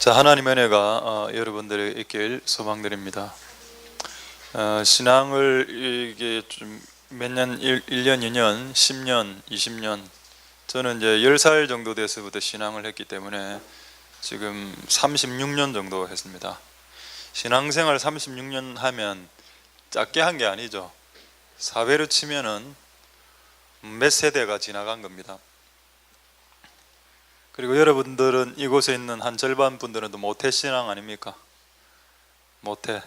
자, 하나님의 은혜가 여러분들에게 있길 소망드립니다. 신앙을 이게 좀 몇 년, 1년, 2년, 10년, 20년, 저는 이제 10살 정도 돼서부터 신앙을 했기 때문에 지금 36년 정도 했습니다. 신앙생활 36년 하면 작게 한 게 아니죠. 사회로 치면은 몇 세대가 지나간 겁니다. 그리고 여러분들은 이곳에 있는 한 절반 분들은 또 모태신앙 아닙니까? 모태요.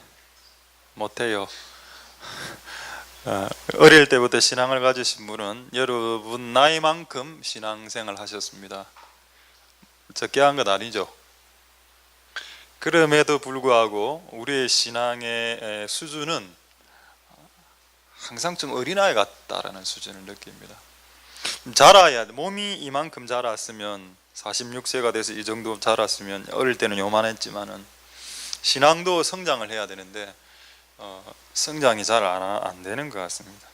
어릴 때부터 신앙을 가지신 분은 여러분 나이만큼 신앙생활 하셨습니다. 적게 한 건 아니죠. 그럼에도 불구하고 우리의 신앙의 수준은 항상 좀 어린아이 같다라는 수준을 느낍니다. 자라야, 몸이 이만큼 자랐으면, 46세가 돼서 이 정도 자랐으면, 어릴 때는 요만했지만은 신앙도 성장을 해야 되는데 성장이 잘 안 되는 것 같습니다.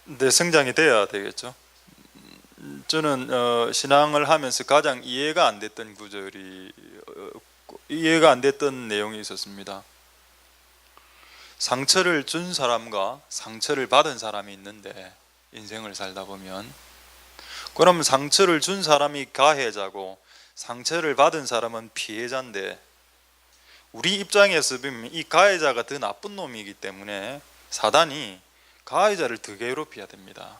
근데 성장이 돼야 되겠죠. 저는 신앙을 하면서 가장 이해가 안 됐던 구절이 이해가 안 됐던 내용이 있었습니다. 상처를 준 사람과 상처를 받은 사람이 있는데, 인생을 살다 보면 그럼 상처를 준 사람이 가해자고 상처를 받은 사람은 피해자인데, 우리 입장에서 보면 이 가해자가 더 나쁜 놈이기 때문에 사단이 가해자를 더 괴롭혀야 됩니다.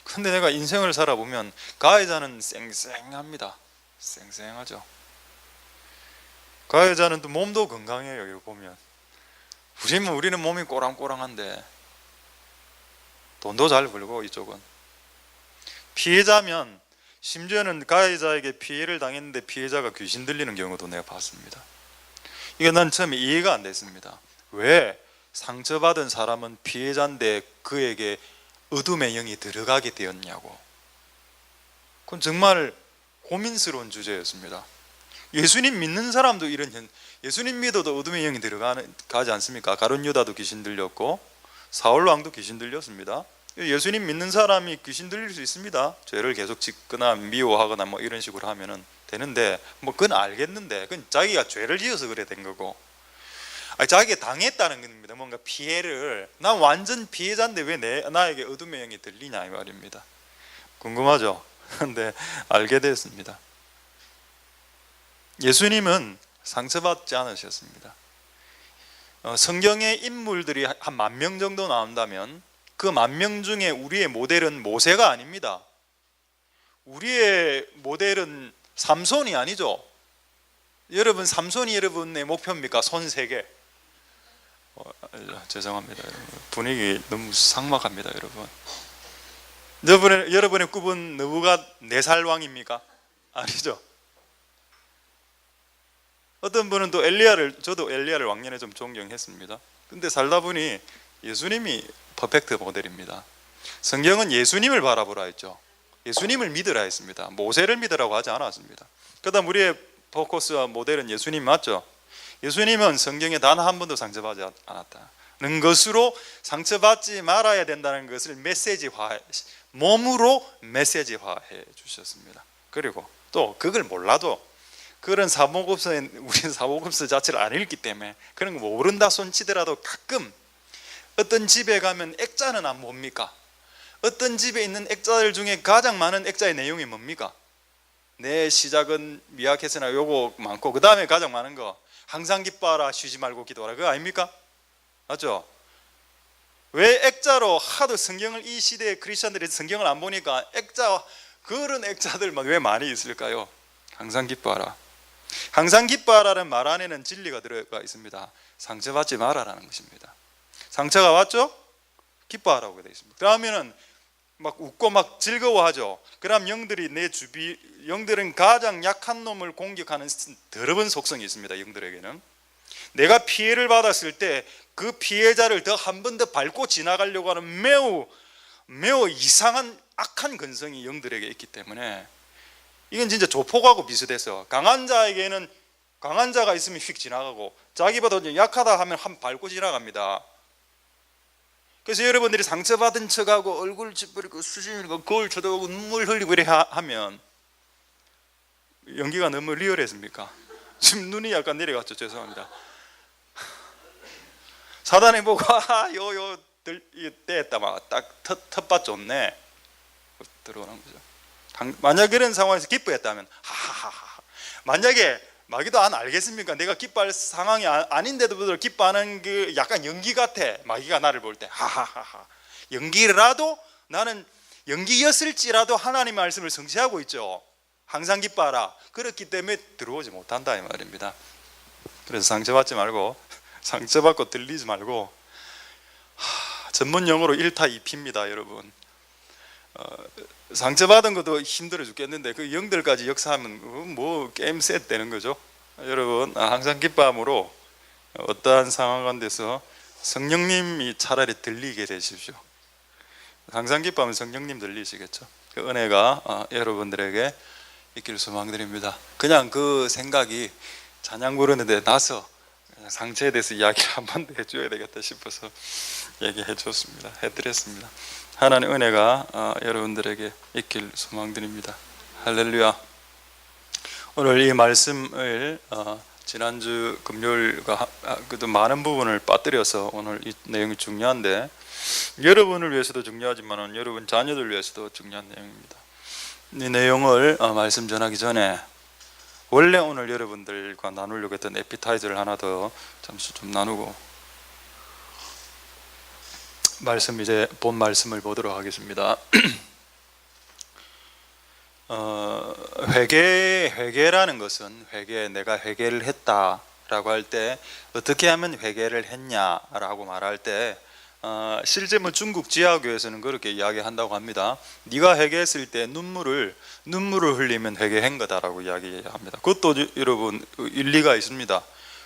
그런데 내가 인생을 살아보면 가해자는 쌩쌩합니다. 쌩쌩하죠. 가해자는 또 몸도 건강해요. 이거 보면 우리는 몸이 꼬랑꼬랑한데 돈도 잘 벌고, 이쪽은 피해자면 심지어는 가해자에게 피해를 당했는데 피해자가 귀신 들리는 경우도 내가 봤습니다. 이게 난 처음에 이해가 안 됐습니다. 왜 상처받은 사람은 피해자인데 그에게 어둠의 영이 들어가게 되었냐고. 그건 정말 고민스러운 주제였습니다. 예수님 믿는 사람도 예수님 믿어도 어둠의 영이 들어가지 않습니까? 가룟 유다도 귀신 들렸고 사울 왕도 귀신 들렸습니다. 예수님 믿는 사람이 귀신 들릴 수 있습니다. 죄를 계속 짓거나 미워하거나 뭐 이런 식으로 하면은 되는데, 뭐 그건 알겠는데, 그건 자기가 죄를 지어서 그래 된 거고, 자기가 당했다는 겁니다. 뭔가 피해를. 난 완전 피해자인데 왜 나에게 어둠의 영이 들리냐 이 말입니다. 궁금하죠? 근데 알게 됐습니다. 예수님은 상처받지 않으셨습니다. 성경의 인물들이 한 10,000명 정도 나온다면 그 10,000명 중에 우리의 모델은 모세가 아닙니다. 우리의 모델은 삼손이 아니죠. 여러분, 삼손이 여러분의 목표입니까? 손 3개. 죄송합니다. 분위기 너무 삭막합니다. 여러분의 꿈은 느부갓네살 왕입니까? 아니죠. 어떤 분은 또 저도 엘리야를 왕년에 좀 존경했습니다. 근데 살다 보니 예수님이 퍼펙트 모델입니다. 성경은 예수님을 바라보라 했죠. 예수님을 믿으라 했습니다. 모세를 믿으라고 하지 않았습니다. 그다음 우리의 포커스와 모델은 예수님 맞죠? 예수님은 성경에 단 한 번도 상처받지 않았다는 것으로 상처받지 말아야 된다는 것을 몸으로 메시지화해 주셨습니다. 그리고 또 그걸 몰라도, 그런 우리 사복음서 자체를 안 읽기 때문에 그런 거 모른다 손치더라도 가끔 어떤 집에 가면 액자는 안 봅니까? 어떤 집에 있는 액자들 중에 가장 많은 액자의 내용이 뭡니까? 내 시작은 미약했으나 요거 많고, 그 다음에 가장 많은 거 항상 기뻐하라, 쉬지 말고 기도하라, 그거 아닙니까? 맞죠? 왜 액자로 하도 성경을, 이 시대의 크리스천들이 성경을 안 보니까 그런 액자들만 왜 많이 있을까요? 항상 기뻐하라. 항상 기뻐하라는 말 안에는 진리가 들어가 있습니다. 상처받지 마라라는 것입니다. 상처가 왔죠? 기뻐하라고 되어 있습니다. 그러면은 막 웃고 막 즐거워하죠. 그럼 영들은 가장 약한 놈을 공격하는 더러운 속성이 있습니다. 영들에게는 내가 피해를 받았을 때 그 피해자를 더 한 번 더 밟고 지나가려고 하는 매우 이상한 악한 근성이 영들에게 있기 때문에, 이건 진짜 조폭하고 비슷해서 강한 자가 있으면 휙 지나가고 자기보다 약하다 하면 한 밟고 지나갑니다. 그래서 여러분들이 상처받은 척하고 얼굴 찌푸리고 수시밀고 거울 쳐다보고 눈물 흘리고 이래 하면 연기가 너무 리얼했습니까? 지금 눈이 약간 내려갔죠. 죄송합니다. 사단이 보고 요요 때했다 막딱 텃밭 좋네 들어오는 거죠. 만약 이런 상황에서 기뻐했다면 하하하. 만약에 마귀도 안 알겠습니까? 내가 기뻐할 상황이 아닌데도 불구하고 기뻐하는 그 약간 연기 같아. 마귀가 나를 볼 때 하하하하. 연기라도 나는 연기였을지라도 하나님의 말씀을 성취하고 있죠. 항상 기뻐하라. 그렇기 때문에 들어오지 못한다 이 말입니다. 그래서 상처받지 말고 상처받고 들리지 말고 전문 용어로 1타 2피입니다 여러분. 상처받은 것도 힘들어 죽겠는데 그 영들까지 역사하면 뭐 게임 셋 되는 거죠. 여러분 항상 기뻐함으로 어떠한 상황 가운데서 성령님이 차라리 들리게 되십시오. 항상 기뻐하면 성령님 들리시겠죠. 그 은혜가 여러분들에게 있기를 소망드립니다. 그냥 그 생각이 찬양 부르는데 나서 상처에 대해서 이야기를 한 번 더 해줘야 되겠다 싶어서 얘기해 줬습니다. 해드렸습니다. 하나님 은혜가 여러분들에게 있길 소망드립니다. 할렐루야. 오늘 이 말씀을 지난주 금요일과 그래도 많은 부분을 빠뜨려서 오늘 이 내용이 중요한데 여러분을 위해서도 중요하지만 여러분 자녀들 위해서도 중요한 내용입니다. 이 내용을 말씀 전하기 전에 원래 오늘 여러분들과 나누려고 했던 에피타이저를 하나 더 잠시 좀 나누고 이제 본 말씀을 보도록 하겠습니다. 회개라는 것은 내가 회개를 했다라고 할 때 어떻게 하면 회개를 했냐라고 말할 때 실제 중국 지하교에서는 그렇게 이야기한다고 합니다. 네가 회개했을 때 눈물을 흘리면 회개한 거다라고 이야기합니다. 그것도 여러분 일리가 있습니다.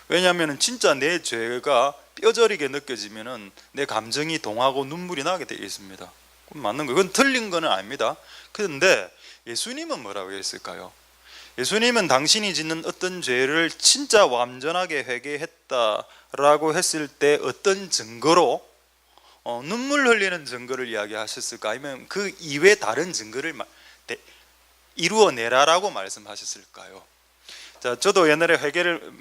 왜냐하면 진짜 내 죄가 뼈저리게 느껴지면은 내 감정이 동하고 눈물이 나게 되어 있습니다. 그건 맞는 거예요. 그건 틀린 거는 아닙니다. 그런데 예수님은 뭐라고 했을까요? 예수님은 당신이 짓는 어떤 죄를 진짜 완전하게 회개했다라고 했을 때 어떤 증거로 눈물 흘리는 증거를 이야기하셨을까? 아니면 그 이외 다른 증거를 이루어내라라고 말씀하셨을까요? 자, 저도 옛날에 회개를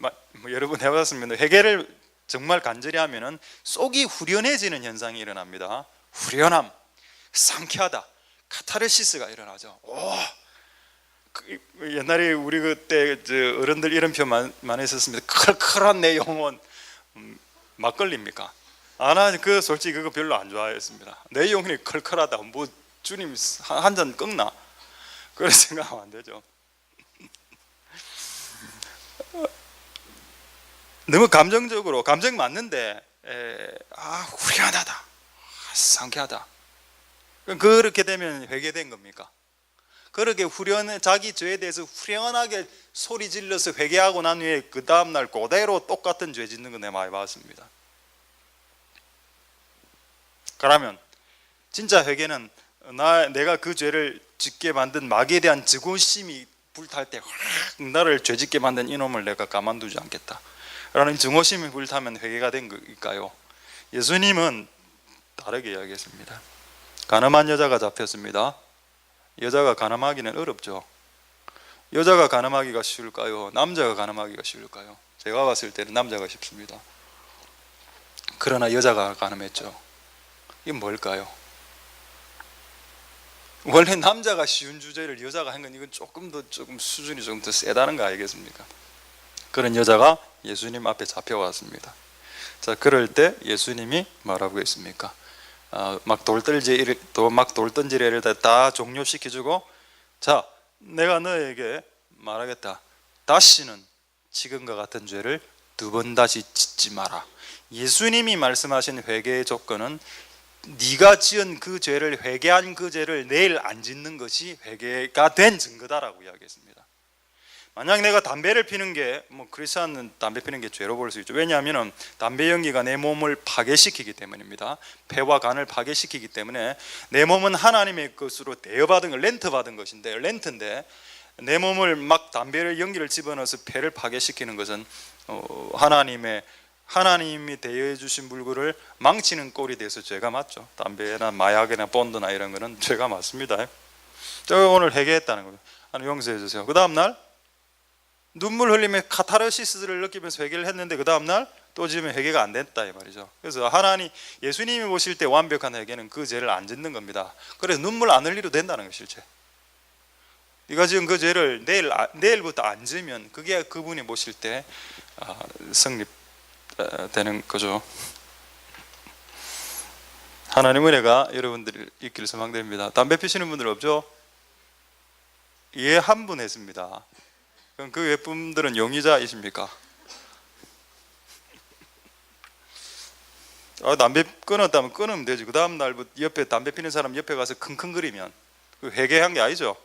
여러분 해봤습니다. 회개를 정말 간절히 하면은 속이 후련해지는 현상이 일어납니다. 후련함, 상쾌하다, 카타르시스가 일어나죠. 옛날에 우리 그때 어른들 이런 표현 많이 했었습니다. 컬컬한 내 영혼 막걸리입니까? 나 그 솔직히 그거 별로 안 좋아했습니다. 내 영혼이 컬컬하다. 뭐 주님 한 잔 꺾나? 그런 생각하면 안 되죠. 너무 감정적으로 감정 맞는데 후련하다, 상쾌하다. 그렇게 되면 회개된 겁니까? 그렇게 자기 죄에 대해서 후련하게 소리 질러서 회개하고 난 후에 그 다음날 그대로 똑같은 죄 짓는 거 내가 많이 봤습니다. 그러면 진짜 회개는 내가 그 죄를 짓게 만든 마귀에 대한 증오심이 불탈 때 나를 죄 짓게 만든 이놈을 내가 가만두지 않겠다 라는 증오심이 불타면 회개가 된 걸까요? 예수님은 다르게 이야기했습니다. 가늠한 여자가 잡혔습니다. 여자가 가늠하기는 어렵죠. 여자가 가늠하기가 쉬울까요? 남자가 가늠하기가 쉬울까요? 제가 봤을 때는 남자가 쉽습니다. 그러나 여자가 가늠했죠. 이게 뭘까요? 원래 남자가 쉬운 주제를 여자가 한 건 이건 조금 수준이 조금 더 세다는 거 아니겠습니까? 그런 여자가 예수님 앞에 잡혀왔습니다. 자, 그럴 때 예수님이 뭐라고 했습니까? 막 돌던지를 다 종료시켜주고, 자, 내가 너에게 말하겠다. 다시는 지금과 같은 죄를 두 번 다시 짓지 마라. 예수님이 말씀하신 회개의 조건은 네가 지은 그 죄를, 회개한 그 죄를 내일 안 짓는 것이 회개가 된 증거다라고 이야기했습니다. 만약 내가 담배를 피는 게, 크리스찬은 담배 피는 게 죄로 볼 수 있죠. 왜냐하면 담배 연기가 내 몸을 파괴시키기 때문입니다. 폐와 간을 파괴시키기 때문에 내 몸은 하나님의 것으로 대여받은 걸, 렌트 받은 것인데, 렌트인데 내 몸을 막 담배를 연기를 집어넣어서 폐를 파괴시키는 것은 하나님이 대여해 주신 물건을 망치는 꼴이 돼서 죄가 맞죠. 담배나 마약이나 본드나 이런 거는 죄가 맞습니다. 저 오늘 회개했다는 거예요. 하나님 용서해 주세요. 그 다음 날 눈물 흘리며 카타르시스를 느끼면서 회개를 했는데 그 다음날 또 지으면 회개가 안 됐다 이 말이죠. 그래서 하나님, 예수님이 보실 때 완벽한 회개는 그 죄를 안 짓는 겁니다. 그래서 눈물 안 흘리도 된다는 것이 실제. 네가 지은 그 죄를 내일부터 안 지으면 그게 그분이 보실 때 성립되는 거죠. 하나님 은혜가 여러분들 있기를 소망됩니다. 담배 피시는 분들 없죠? 예, 한 분 했습니다. 그럼 그 외 분들은 용의자이십니까? 담배 끊었다면 끊으면 되지. 그 다음 날부터 옆에 담배 피는 사람 옆에 가서 킁킁거리면 그 회개한 게 아니죠.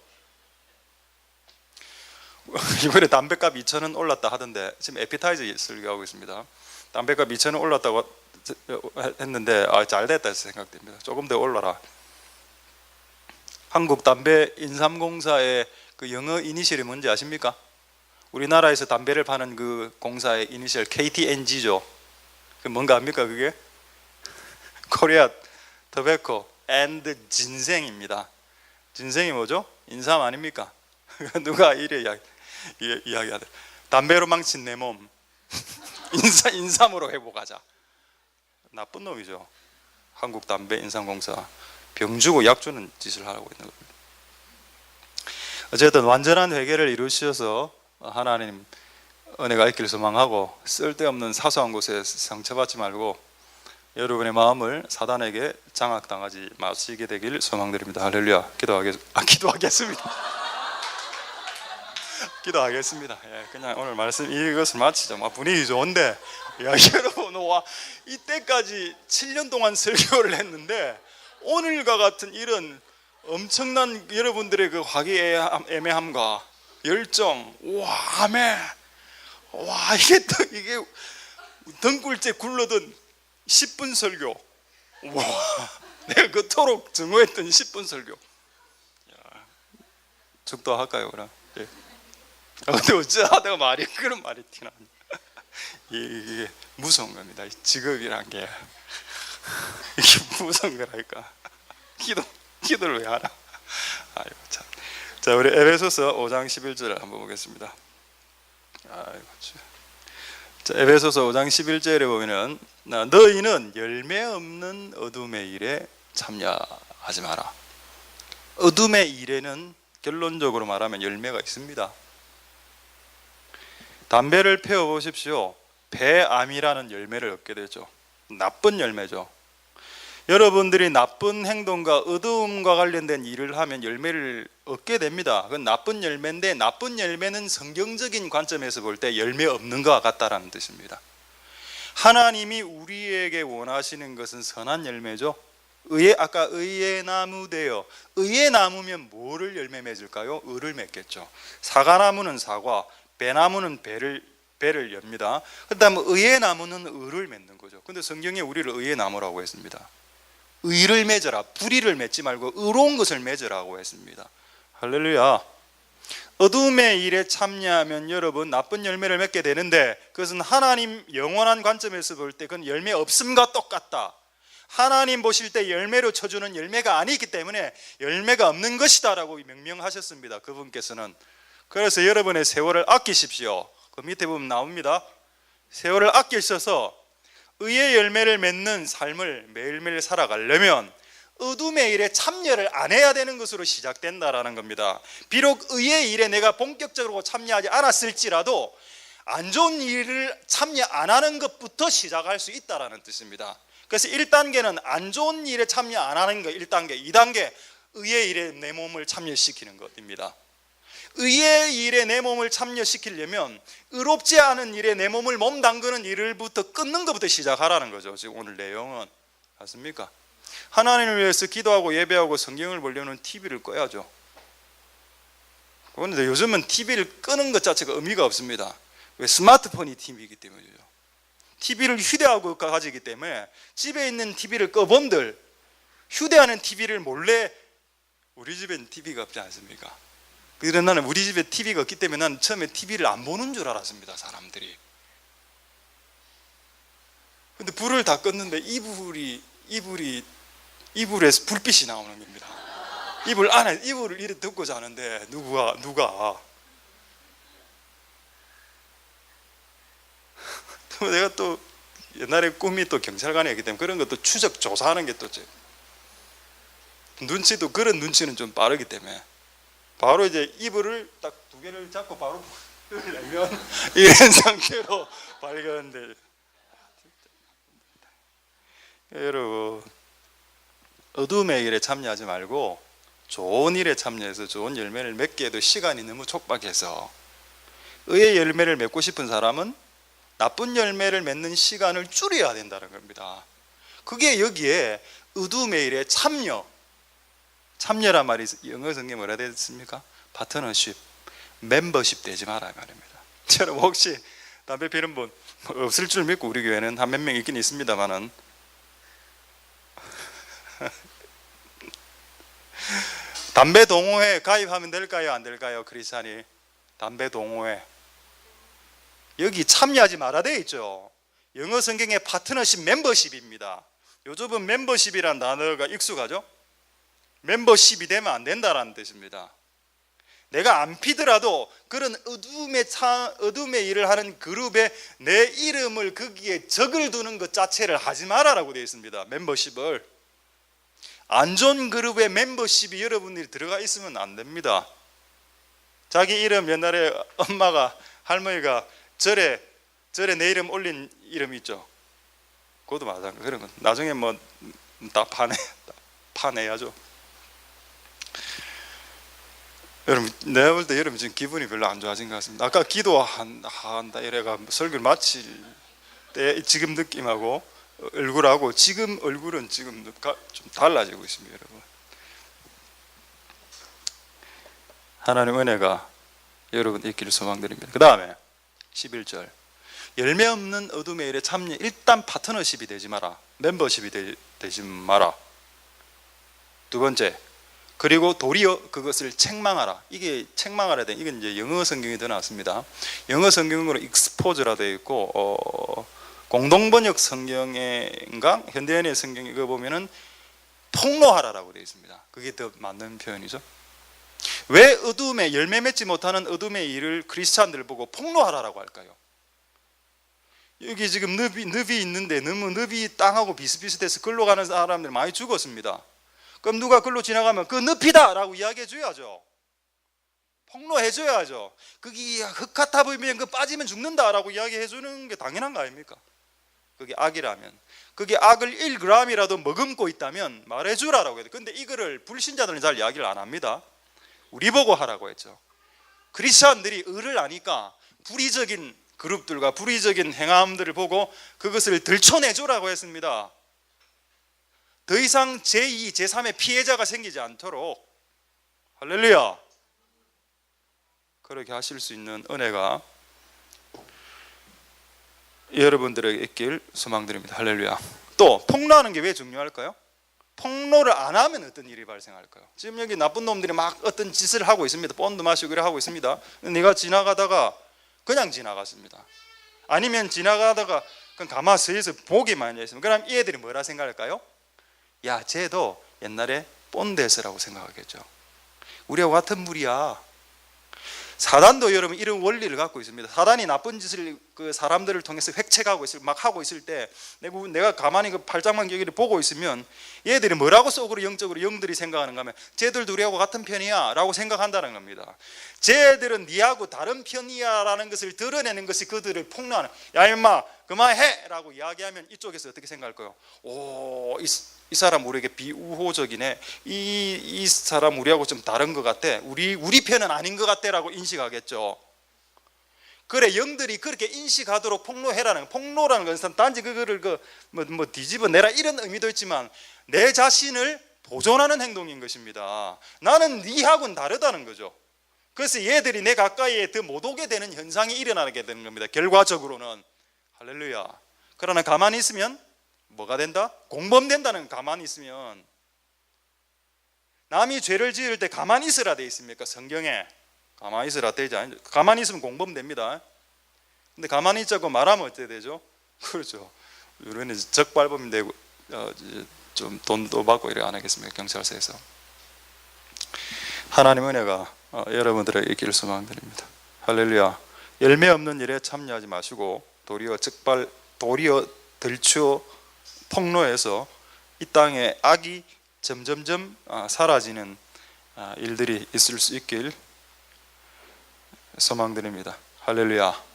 이번에 담배값 2,000원 올랐다 하던데 지금 에피타이저 설교하고 있습니다. 담배값 2,000원 올랐다고 했는데 잘 됐다 생각됩니다. 조금 더 올라라. 한국 담배 인삼공사의 그 영어 이니셜이 뭔지 아십니까? 우리나라에서 담배를 파는 그 공사의 이니셜 KTNG죠. 그 뭔가 압니까 그게? 코리아 토베코 앤드 진생입니다. 진생이 뭐죠? 인삼 아닙니까? 누가 이래 이야기하대. 담배로 망친 내 몸 인삼으로 회복하자. 나쁜 놈이죠. 한국 담배 인삼공사 병 주고 약 주는 짓을 하고 있는 겁니다. 어쨌든 완전한 회개를 이루셔서 하나님 은혜가 있기를 소망하고 쓸데없는 사소한 곳에 상처받지 말고 여러분의 마음을 사단에게 장악당하지 마시게 되길 소망드립니다. 할렐루야. 기도하겠습니다. 기도하겠습니다. 예, 그냥 오늘 말씀 이것을 마치죠. 분위기 좋은데 여러분 이때까지 7년 동안 설교를 했는데 오늘과 같은 이런 엄청난 여러분들의 그 화기애애함과 열정, 이게 등굴째 굴러든 10분 설교. 내가 그토록 증오했던 10분 설교. 죽도할까요 그럼? 예. 근데 어쩌다가 그런 말이 티나. 이게 무서운 겁니다. 직업이란 게 이게 무서운 거라니까. 기도를 왜 하나? 아이고 참. 자, 우리 에베소서 5장 11절을 한번 보겠습니다. 아이고 참. 자, 에베소서 5장 11절에 보면은 너희는 열매 없는 어둠의 일에 참여하지 마라. 어둠의 일에는 결론적으로 말하면 열매가 있습니다. 담배를 피워 보십시오. 배암이라는 열매를 얻게 되죠. 나쁜 열매죠. 여러분들이 나쁜 행동과 어두움과 관련된 일을 하면 열매를 얻게 됩니다. 그건 나쁜 열매인데 나쁜 열매는 성경적인 관점에서 볼 때 열매 없는 것과 같다라는 뜻입니다. 하나님이 우리에게 원하시는 것은 선한 열매죠. 아까 의의 나무 되어 의의 나무면 뭐를 열매 맺을까요? 의를 맺겠죠. 사과나무는 사과, 배나무는 배를 엽니다. 그다음에 의의 나무는 의를 맺는 거죠. 근데 성경에 우리를 의의 나무라고 했습니다. 의를 맺어라. 불의를 맺지 말고 의로운 것을 맺으라고 했습니다. 할렐루야. 어둠의 일에 참여하면 여러분 나쁜 열매를 맺게 되는데 그것은 하나님 영원한 관점에서 볼 때 그건 열매 없음과 똑같다. 하나님 보실 때 열매로 쳐주는 열매가 아니기 때문에 열매가 없는 것이다 라고 명명하셨습니다. 그분께서는. 그래서 여러분의 세월을 아끼십시오. 그 밑에 보면 나옵니다. 세월을 아끼셔서 의의 열매를 맺는 삶을 매일매일 살아가려면 어둠의 일에 참여를 안 해야 되는 것으로 시작된다라는 겁니다. 비록 의의 일에 내가 본격적으로 참여하지 않았을지라도 안 좋은 일을 참여 안 하는 것부터 시작할 수 있다라는 뜻입니다. 그래서 1단계는 안 좋은 일에 참여 안 하는 것 1단계, 2단계 의의 일에 내 몸을 참여시키는 것입니다. 의의 일에 내 몸을 참여시키려면 의롭지 않은 일에 내 몸을 몸담그는 일을부터 끊는 것부터 시작하라는 거죠. 지금 오늘 내용은 맞습니까? 하나님을 위해서 기도하고 예배하고 성경을 보려면 TV를 꺼야죠. 그런데 요즘은 TV를 끄는 것 자체가 의미가 없습니다. 왜? 스마트폰이 TV이기 때문이죠. TV를 휴대하고 가지기 때문에 집에 있는 TV를 꺼본들 휴대하는 TV를 몰래 우리 집엔 TV가 없지 않습니까? 그래서 나는 우리 집에 TV가 없기 때문에 나는 처음에 TV를 안 보는 줄 알았습니다. 사람들이. 근데 불을 다 껐는데 이불에서 불빛이 나오는 겁니다. 이불을 이렇게 덮고 자는데 누가 내가 또 옛날에 꿈이 또 경찰관이었기 때문에 그런 것도 추적 조사하는 게 또 눈치도, 그런 눈치는 좀 빠르기 때문에 바로 이제 이불을 딱 두 개를 잡고 바로 내면 이런 상태로 발견돼. 여러분, 어둠의 일에 참여하지 말고 좋은 일에 참여해서 좋은 열매를 맺게 해도 시간이 너무 촉박해서 의의 열매를 맺고 싶은 사람은 나쁜 열매를 맺는 시간을 줄여야 된다는 겁니다. 그게 여기에 어둠의 일에 참여란 말이 영어 성경에 뭐라 되어 있습니까? 파트너십, 멤버십 되지 마라 말입니다. 여러분, 혹시 담배 피는 분 없을 줄 믿고 우리 교회는 한 몇 명 있긴 있습니다만은 담배 동호회 가입하면 될까요? 안 될까요? 크리스찬이 담배 동호회 여기 참여하지 말아 돼 있죠. 영어 성경의 파트너십, 멤버십입니다. 요즘은 멤버십이란 단어가 익숙하죠. 멤버십이 되면 안 된다라는 뜻입니다. 내가 안 피더라도 그런 어둠의 일을 하는 그룹에 내 이름을 거기에 적을 두는 것 자체를 하지 마라라고 되어 있습니다. 멤버십을. 안 좋은 그룹의 멤버십이 여러분들이 들어가 있으면 안 됩니다. 자기 이름 옛날에 엄마가, 할머니가 절에 내 이름 올린 이름 있죠. 그것도 마찬가지. 그런 건 나중에 뭐 다 파내야죠. 여러분, 내가 볼 때 여러분 지금 기분이 별로 안 좋아진 것 같습니다. 아까 기도한다 이래가 설교를 마칠 때 지금 느낌하고 얼굴하고 지금 얼굴은 지금 좀 달라지고 있습니다. 여러분, 하나님 은혜가 여러분 있기를 소망드립니다. 그 다음에 11절, 열매 없는 어둠의 일에 참여. 일단 파트너십이 되지 마라, 멤버십이 되지 마라. 두 번째, 그리고 도리어 그것을 책망하라. 이게 책망하라 된, 이건 이제 영어 성경이 더 나왔습니다. 영어 성경으로 expose라 되어 있고 공동번역 성경인가 현대인의 성경 이거 보면은 폭로하라라고 되어 있습니다. 그게 더 맞는 표현이죠. 왜 어둠에 열매 맺지 못하는 어둠의 일을 크리스찬들 보고 폭로하라라고 할까요? 여기 지금 늪이 있는데 너무 늪이 땅하고 비슷비슷해서 글로 가는 사람들 많이 죽었습니다. 그럼 누가 글로 지나가면 그 늪이다 라고 이야기해 줘야죠. 폭로해 줘야죠. 거기 흙 같아 보이면 그 빠지면 죽는다 라고 이야기해 주는 게 당연한 거 아닙니까? 그게 악이라면, 그게 악을 1g이라도 머금고 있다면 말해 주라라고 해요. 근데 이거를 불신자들은 잘 이야기를 안 합니다. 우리 보고 하라고 했죠. 크리스천들이 의를 아니까 불의적인 그룹들과 불의적인 행함들을 보고 그것을 들춰내 주라고 했습니다. 더 이상 제2, 제3의 피해자가 생기지 않도록. 할렐루야. 그렇게 하실 수 있는 은혜가 여러분들에게 있길 소망드립니다. 할렐루야. 또 폭로하는 게 왜 중요할까요? 폭로를 안 하면 어떤 일이 발생할까요? 지금 여기 나쁜 놈들이 막 어떤 짓을 하고 있습니다. 뻔도 마시고 그래 하고 있습니다. 내가 지나가다가 그냥 지나갔습니다. 아니면 지나가다가 그냥 가만히 서 있어 보기만 했습니다. 그럼 이 애들이 뭐라 생각할까요? 야, 쟤도 옛날에 본데스라고 생각하겠죠. 우리하고 같은 무리야. 사단도 여러분 이런 원리를 갖고 있습니다. 사단이 나쁜 짓을 그 사람들을 통해서 획책하고 막 하고 있을 때 내가 가만히 그 팔짱만 여기를 보고 있으면 얘들이 뭐라고 속으로 영적으로 영들이 생각하는가 하면 쟤들도 우리하고 같은 편이야 라고 생각한다는 겁니다. 쟤들은 니하고 다른 편이야 라는 것을 드러내는 것이 그들을 폭로하는, 야 임마 그만해 라고 이야기하면 이쪽에서 어떻게 생각할까요? 오, 이 사람 우리에게 비우호적이네. 이 사람 우리하고 좀 다른 것 같아. 우리 편은 아닌 것 같아 라고 인식하겠죠. 그래, 영들이 그렇게 인식하도록 폭로해라는, 폭로라는 것은 단지 그거를 뭐 뒤집어내라 이런 의미도 있지만 내 자신을 보존하는 행동인 것입니다. 나는 니하고는 다르다는 거죠. 그래서 얘들이 내 가까이에 더 못 오게 되는 현상이 일어나게 되는 겁니다. 결과적으로는. 할렐루야. 그러나 가만히 있으면 뭐가 된다? 공범된다는. 가만히 있으면. 남이 죄를 지을 때 가만히 있으라 돼 있습니까? 성경에 가만히 있으라 되지 않죠. 가만히 있으면 공범됩니다. 근데 가만히 있자고 말하면 어떻게 되죠? 그렇죠. 우리는 적발범 되고 좀 돈도 받고 이래 안 하겠습니까? 경찰서에서. 하나님 은혜가 여러분들에게 있기를 소망드립니다. 할렐루야. 열매 없는 일에 참여하지 마시고 도리어 들추어 폭로해서 이 땅에 악이 점점점 사라지는 일들이 있을 수 있길 소망드립니다. 할렐루야.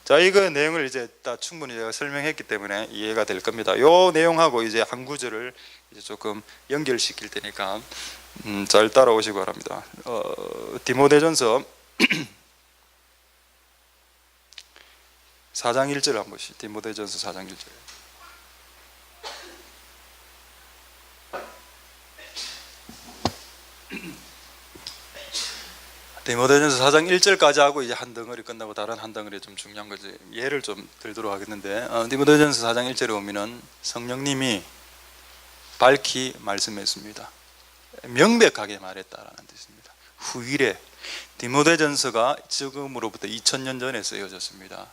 자, 이거 내용을 이제 다 충분히 제가 설명했기 때문에 이해가 될 겁니다. 요 내용하고 이제 한 구절을 이제 조금 연결시킬 테니까 잘 따라오시기 바랍니다. 디모데전서 4장 1절 한번 보시죠. 디모데전서 4장 1절. 디모데전서 4장 1절까지 하고 이제 한 덩어리 끝나고 다른 한 덩어리 좀 중요한 거지. 예를 좀 들도록 하겠는데, 디모데전서 4장 1절에 보면은 성령님이 밝히 말씀했습니다. 명백하게 말했다라는 뜻입니다. 후일에 디모데전서가 지금으로부터 2000년 전에 쓰여졌습니다.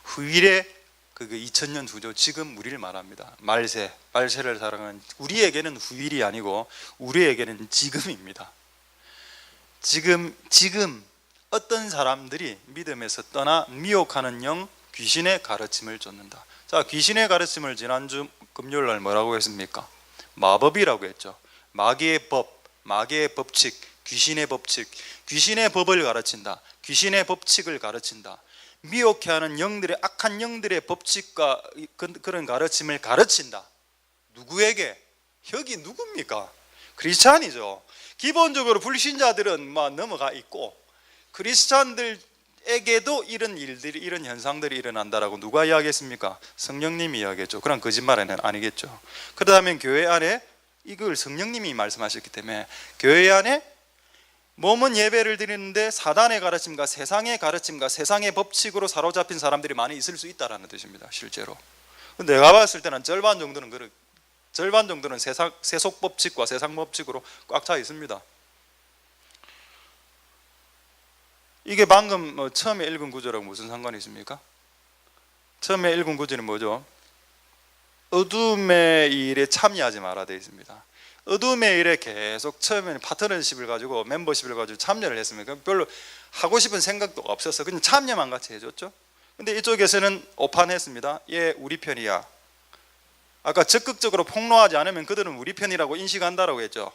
후일에 그게 2000년 후죠. 지금 우리를 말합니다. 말세를 사랑하는 우리에게는 후일이 아니고 우리에게는 지금입니다. 지금 어떤 사람들이 믿음에서 떠나 미혹하는 영 귀신의 가르침을 쫓는다. 자, 귀신의 가르침을 지난주 금요일 날 뭐라고 했습니까? 마법이라고 했죠. 마귀의 법, 마귀의 법칙, 귀신의 법칙, 귀신의 법을 가르친다. 귀신의 법칙을 가르친다. 미혹해 하는 영들의 악한 영들의 법칙과 그런 가르침을 가르친다. 누구에게? 여기 누굽니까? 크리스찬이죠. 기본적으로 불신자들은 막 넘어가 있고 크리스찬들에게도 이런 일들이, 이런 현상들이 일어난다라고 누가 이야기했습니까? 성령님이 이야기했죠. 그런 거짓말은 아니겠죠. 그렇다면 교회 안에 이걸 성령님이 말씀하셨기 때문에 교회 안에 몸은 예배를 드리는데 사단의 가르침과 세상의 가르침과 세상의 법칙으로 사로잡힌 사람들이 많이 있을 수 있다는 뜻입니다. 실제로. 내가 봤을 때는 절반 정도는 세속 법칙과 세상 법칙으로 꽉 차 있습니다. 이게 방금 처음에 읽은 구절하고 무슨 상관이 있습니까? 처음에 읽은 구절은 뭐죠? 어둠의 일에 참여하지 마라 되어 있습니다. 어둠의 일에 계속 처음에는 파트너십을 가지고 멤버십을 가지고 참여를 했으면 별로 하고 싶은 생각도 없어서 그냥 참여만 같이 해줬죠. 근데 이쪽에서는 오판했습니다. 얘 우리 편이야. 아까 적극적으로 폭로하지 않으면 그들은 우리 편이라고 인식한다라고 했죠.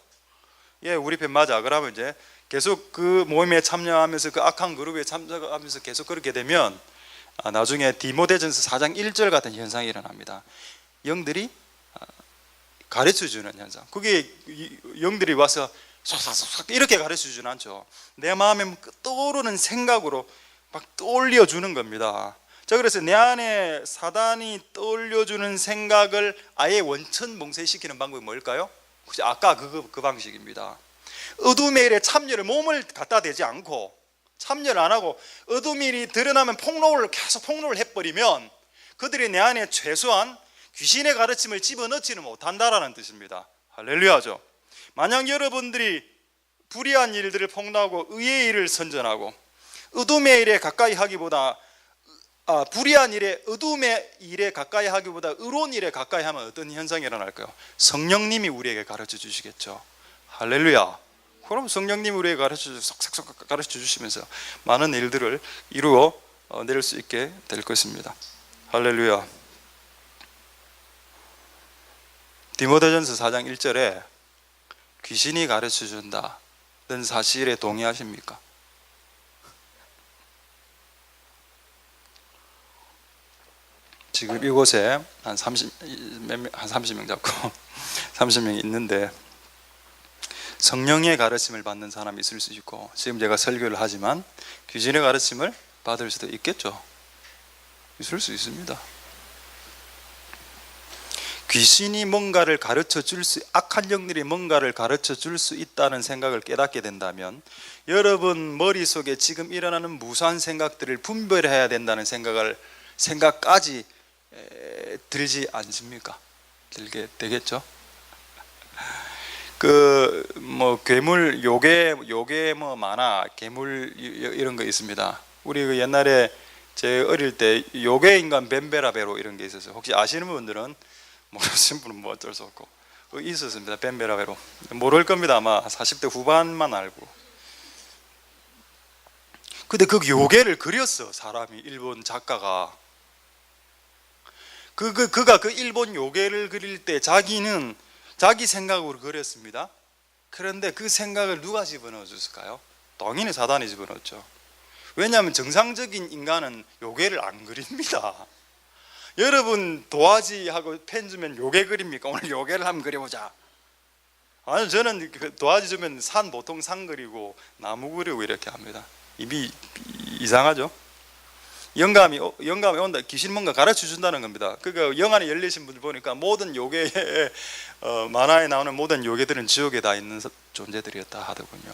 예, 우리 편 맞아. 그러면 이제 계속 그 모임에 참여하면서 그 악한 그룹에 참여하면서 계속 그렇게 되면 나중에 디모데전서 4장 1절 같은 현상이 일어납니다. 영들이 가르쳐주는 현상. 그게 영들이 와서 쏙쏙쏙 이렇게 가르쳐주진 않죠. 내 마음에 떠오르는 생각으로 막 떠올려주는 겁니다. 자, 그래서 내 안에 사단이 떠올려주는 생각을 아예 원천 봉쇄시키는 방법이 뭘까요? 아까 그 방식입니다. 어둠의 일에 참여를 몸을 갖다 대지 않고 참여를 안 하고 어둠의 일이 드러나면 계속 폭로를 해버리면 그들이 내 안에 최소한 귀신의 가르침을 집어넣지는 못한다라는 뜻입니다. 할렐루야죠. 만약 여러분들이 불의한 일들을 폭로하고 의의 일을 선전하고 어둠의 일에 가까이 하기보다 불의한 일에 어둠의 일에 가까이 하기보다 의로운 일에 가까이 하면 어떤 현상이 일어날까요? 성령님이 우리에게 가르쳐 주시겠죠. 할렐루야. 그럼 성령님이 우리에게 쏙쏙쏙 가르쳐 주시면서 많은 일들을 이루어 낼 수 있게 될 것입니다. 할렐루야. 디모데전서 4장 1절에 귀신이 가르쳐 준다는 사실에 동의하십니까? 지금 이곳에 한 30명 잡고 30명 있는데 성령의 가르침을 받는 사람이 있을 수 있고 지금 제가 설교를 하지만 귀신의 가르침을 받을 수도 있겠죠. 있을 수 있습니다. 귀신이 뭔가를 악한 영들이 뭔가를 가르쳐 줄 수 있다는 생각을 깨닫게 된다면 여러분 머릿속에 지금 일어나는 무수한 생각들을 분별해야 된다는 생각까지 들지 않습니까? 들게 되겠죠? 괴물 요괴 만화 괴물 이런 거 있습니다. 우리 옛날에 제 어릴 때 요괴 인간 벤베라베로 이런 게 있었어요. 혹시 아시는 분들은 모르시는 분은 뭐 어쩔 수 없고 있었습니다. 벤베라베로 모를 겁니다. 아마 40대 후반만 알고. 근데 그 요괴를 그렸어. 사람이 일본 작가가 그가 그 일본 요괴를 그릴 때 자기는 자기 생각으로 그렸습니다. 그런데 그 생각을 누가 집어넣어 줬을까요? 당연히 사단이 집어넣었죠. 왜냐하면 정상적인 인간은 요괴를 안 그립니다. 여러분 도화지 하고 펜 주면 요괴 그립니까? 오늘 요괴를 한번 그려보자. 아니, 저는 도화지 주면 보통 산 그리고 나무 그리고 이렇게 합니다. 이미 이상하죠? 영감이 온다. 귀신 뭔가 가르쳐 준다는 겁니다. 그러니까 영안이 열리신 분들 보니까 모든 요괴 만화에 나오는 모든 요괴들은 지옥에 다 있는 존재들이었다 하더군요.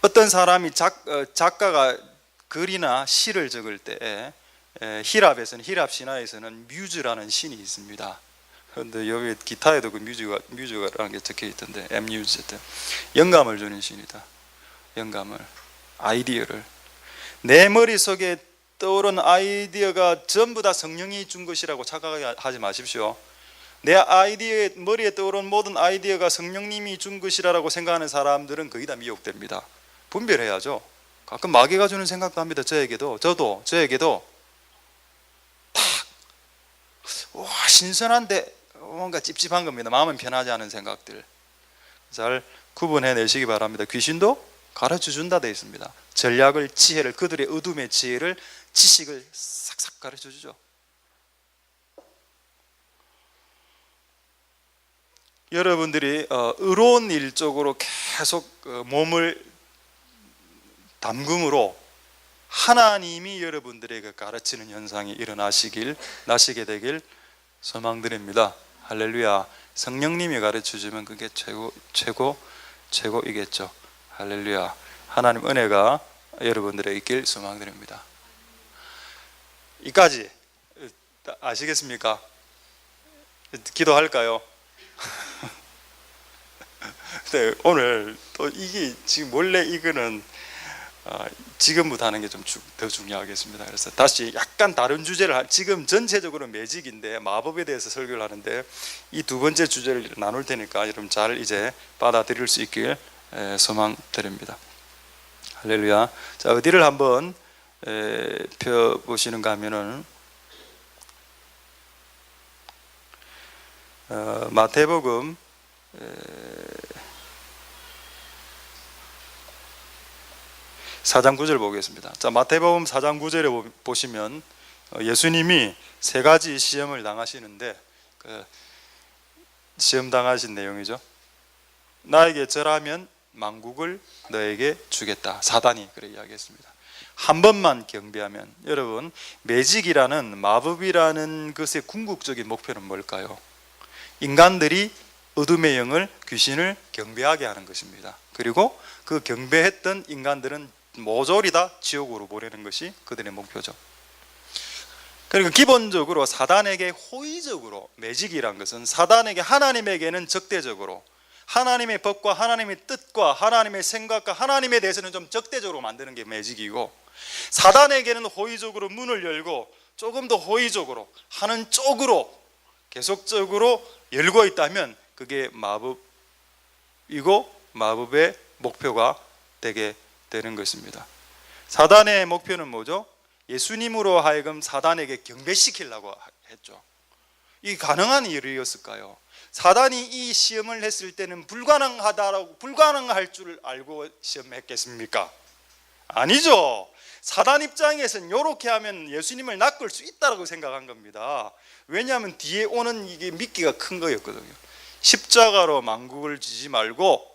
어떤 사람이 작가가 글이나 시를 적을 때 힐압 신화에서는 뮤즈라는 신이 있습니다. 그런데 여기 기타에도 그 뮤즈가라는 게 적혀 있던데, 뮤즈, 영감을 주는 신이다. 영감을, 아이디어를. 내 머릿속에 떠오른 아이디어가 전부 다 성령이 준 것이라고 착각하지 마십시오. 내 머리에 떠오른 모든 아이디어가 성령님이 준 것이라고 생각하는 사람들은 거의 다 미혹됩니다. 분별해야죠. 가끔 마귀가 주는 생각도 합니다. 저에게도 와, 신선한데 뭔가 찝찝한 겁니다. 마음은 편하지 않은 생각들 잘 구분해내시기 바랍니다. 귀신도 가르쳐 준다 되어 있습니다. 전략을, 지혜를, 그들의 어둠의 지혜를, 지식을 싹싹 가르쳐 주죠. 여러분들이 의로운 일 쪽으로 계속 몸을 담금으로 하나님이 여러분들에게 가르치는 현상이 나시게 되길 소망드립니다. 할렐루야. 성령님이 가르쳐 주면 그게 최고이겠죠. 할렐루야. 하나님 은혜가 여러분들에게 있길 소망드립니다. 이까지 아시겠습니까? 기도할까요? 네, 오늘 또 이게 지금 원래 이거는 지금부터 하는 게 좀 더 중요하겠습니다. 그래서 다시 약간 다른 주제를 지금 전체적으로 매직인데 마법에 대해서 설교를 하는데 이 두 번째 주제를 나눌 테니까 여러분 잘 이제 받아들일 수 있길 소망드립니다. 할렐루야. 자, 어디를 한번 펴 보시는가 하면은 마태복음 4장 9절 보겠습니다. 자, 마태복음 4장 9절에 보시면 예수님이 세 가지 시험을 당하시는데 시험 당하신 내용이죠. 나에게 절하면 만국을 너에게 주겠다. 사단이 그렇게 이야기했습니다. 한 번만 경배하면, 여러분, 매직이라는 마법이라는 것의 궁극적인 목표는 뭘까요? 인간들이 어둠의 영을, 귀신을 경배하게 하는 것입니다. 그리고 그 경배했던 인간들은 모조리 다 지옥으로 보내는 것이 그들의 목표죠. 그러니까 기본적으로 사단에게 호의적으로, 매직이란 것은 사단에게, 하나님에게는 적대적으로, 하나님의 법과 하나님의 뜻과 하나님의 생각과 하나님에 대해서는 좀 적대적으로 만드는 게 매직이고, 사단에게는 호의적으로 문을 열고 조금 더 호의적으로 하는 쪽으로 계속적으로 열고 있다면 그게 마법이고 마법의 목표가 되게 되는 것입니다. 사단의 목표는 뭐죠? 예수님으로 하여금 사단에게 경배시키려고 했죠. 이게 가능한 일이었을까요? 사단이 이 시험을 했을 때는 불가능할 줄 알고 시험했겠습니까? 아니죠. 사단 입장에서는 이렇게 하면 예수님을 낚을 수 있다고 생각한 겁니다. 왜냐하면 뒤에 오는 이게 미끼가 큰 거였거든요. 십자가로 만국을 지지 말고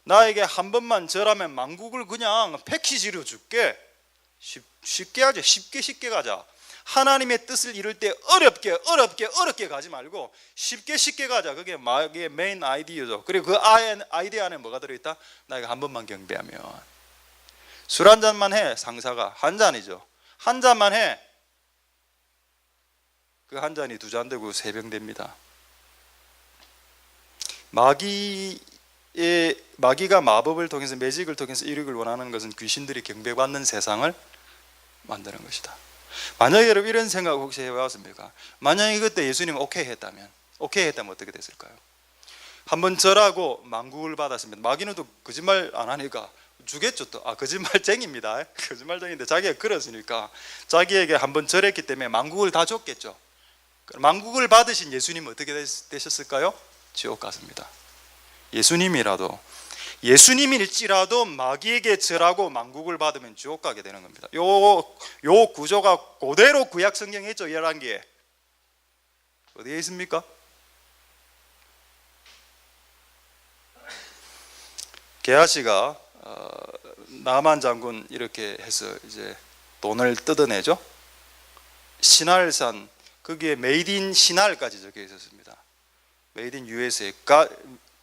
나에게 한 번만 절하면 만국을 그냥 패키지로 줄게. 쉽게 하자. 쉽게 가자. 하나님의 뜻을 이룰 때 어렵게 가지 말고 쉽게 가자. 그게 마귀의 메인 아이디어죠. 그리고 그 아이디어 안에 뭐가 들어있다? 나에게 한 번만 경배하면. 술 한 잔만 해. 상사가 한 잔이죠. 한 잔만 해. 그 한 잔이 두 잔 되고 세 병 됩니다. 마귀가 마법을 통해서, 매직을 통해서 이룩을 원하는 것은 귀신들이 경배받는 세상을 만드는 것이다. 만약에 여러분 이런 생각 혹시 해봤습니까? 만약에 그때 예수님 오케이 했다면 어떻게 됐을까요? 한번 절하고 만국을 받았으면, 마귀는 또 거짓말 안 하니까 주겠죠. 또 거짓말쟁이입니다. 거짓말쟁인데 자기가 그랬으니까 자기에게 한번 절했기 때문에 만국을 다 줬겠죠. 만국을 받으신 예수님은 어떻게 되셨을까요? 지옥 갔습니다. 예수님일지라도 마귀에게 절하고 만국을 받으면 지옥 가게 되는 겁니다. 요 구조가 그대로 구약 성경에 있죠. 11개 어디에 있습니까? 게하시가 나만 장군 이렇게 해서 이제 돈을 뜯어내죠. 신할산 거기에 메이드 인 신할까지 적혀 있었습니다. 메이드 인 USA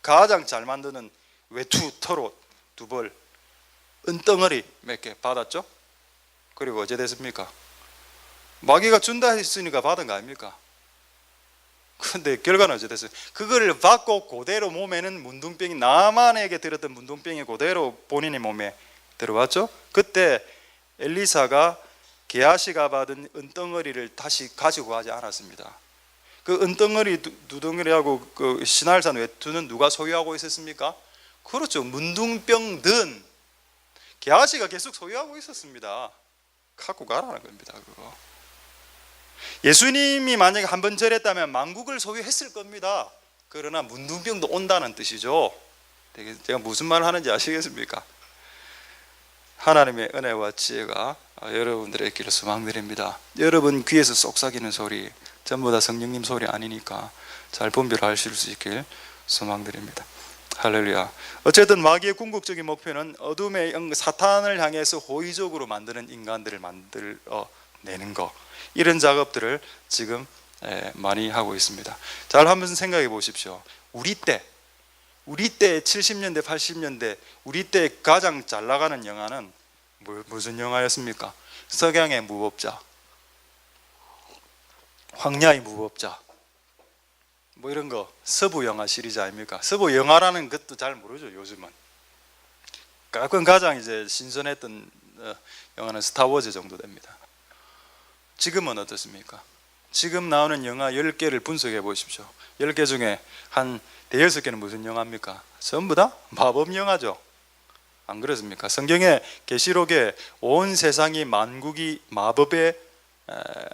가장 잘 만드는 외투 털옷 2벌 은덩어리 몇 개 받았죠. 그리고 어제 됐습니까? 마귀가 준다 했으니까 받은 거 아닙니까? 근데 결과는 어째 됐어요? 그걸 받고 그대로 몸에는 문둥병이 나만에게 들었던 문둥병이 그대로 본인의 몸에 들어왔죠. 그때 엘리사가 게하시가 받은 은덩어리를 다시 가지고 가지 않았습니다. 그 은덩어리 두덩어리하고 그 신할산 외투는 누가 소유하고 있었습니까? 그렇죠. 문둥병 든 게하시가 계속 소유하고 있었습니다. 갖고 가라는 겁니다. 그거. 예수님이 만약에 한 번 절했다면 만국을 소유했을 겁니다. 그러나 문둥병도 온다는 뜻이죠. 제가 무슨 말 하는지 아시겠습니까? 하나님의 은혜와 지혜가 여러분들의 길을 소망드립니다. 여러분 귀에서 쏙삭이는 소리 전부 다 성령님 소리 아니니까 잘 분별하실 수 있길 소망드립니다. 할렐루야. 어쨌든 마귀의 궁극적인 목표는 어둠의 사탄을 향해서 호의적으로 만드는 인간들을 만들어내는 거, 이런 작업들을 지금 많이 하고 있습니다. 잘 한번 생각해 보십시오. 우리 때 70년대 80년대 우리 때 가장 잘 나가는 영화는 무슨 영화였습니까? 석양의 무법자, 황야의 무법자, 뭐 이런 거 서부 영화 시리즈 아닙니까? 서부 영화라는 것도 잘 모르죠. 요즘은 가장 이제 신선했던 영화는 스타워즈 정도 됩니다. 지금은 어떻습니까? 지금 나오는 영화 10개를 분석해 보십시오. 10개 중에 한 대여섯 개는 무슨 영화입니까? 전부 다 마법 영화죠. 안 그렇습니까? 성경의 계시록에 온 세상이 만국이 마법에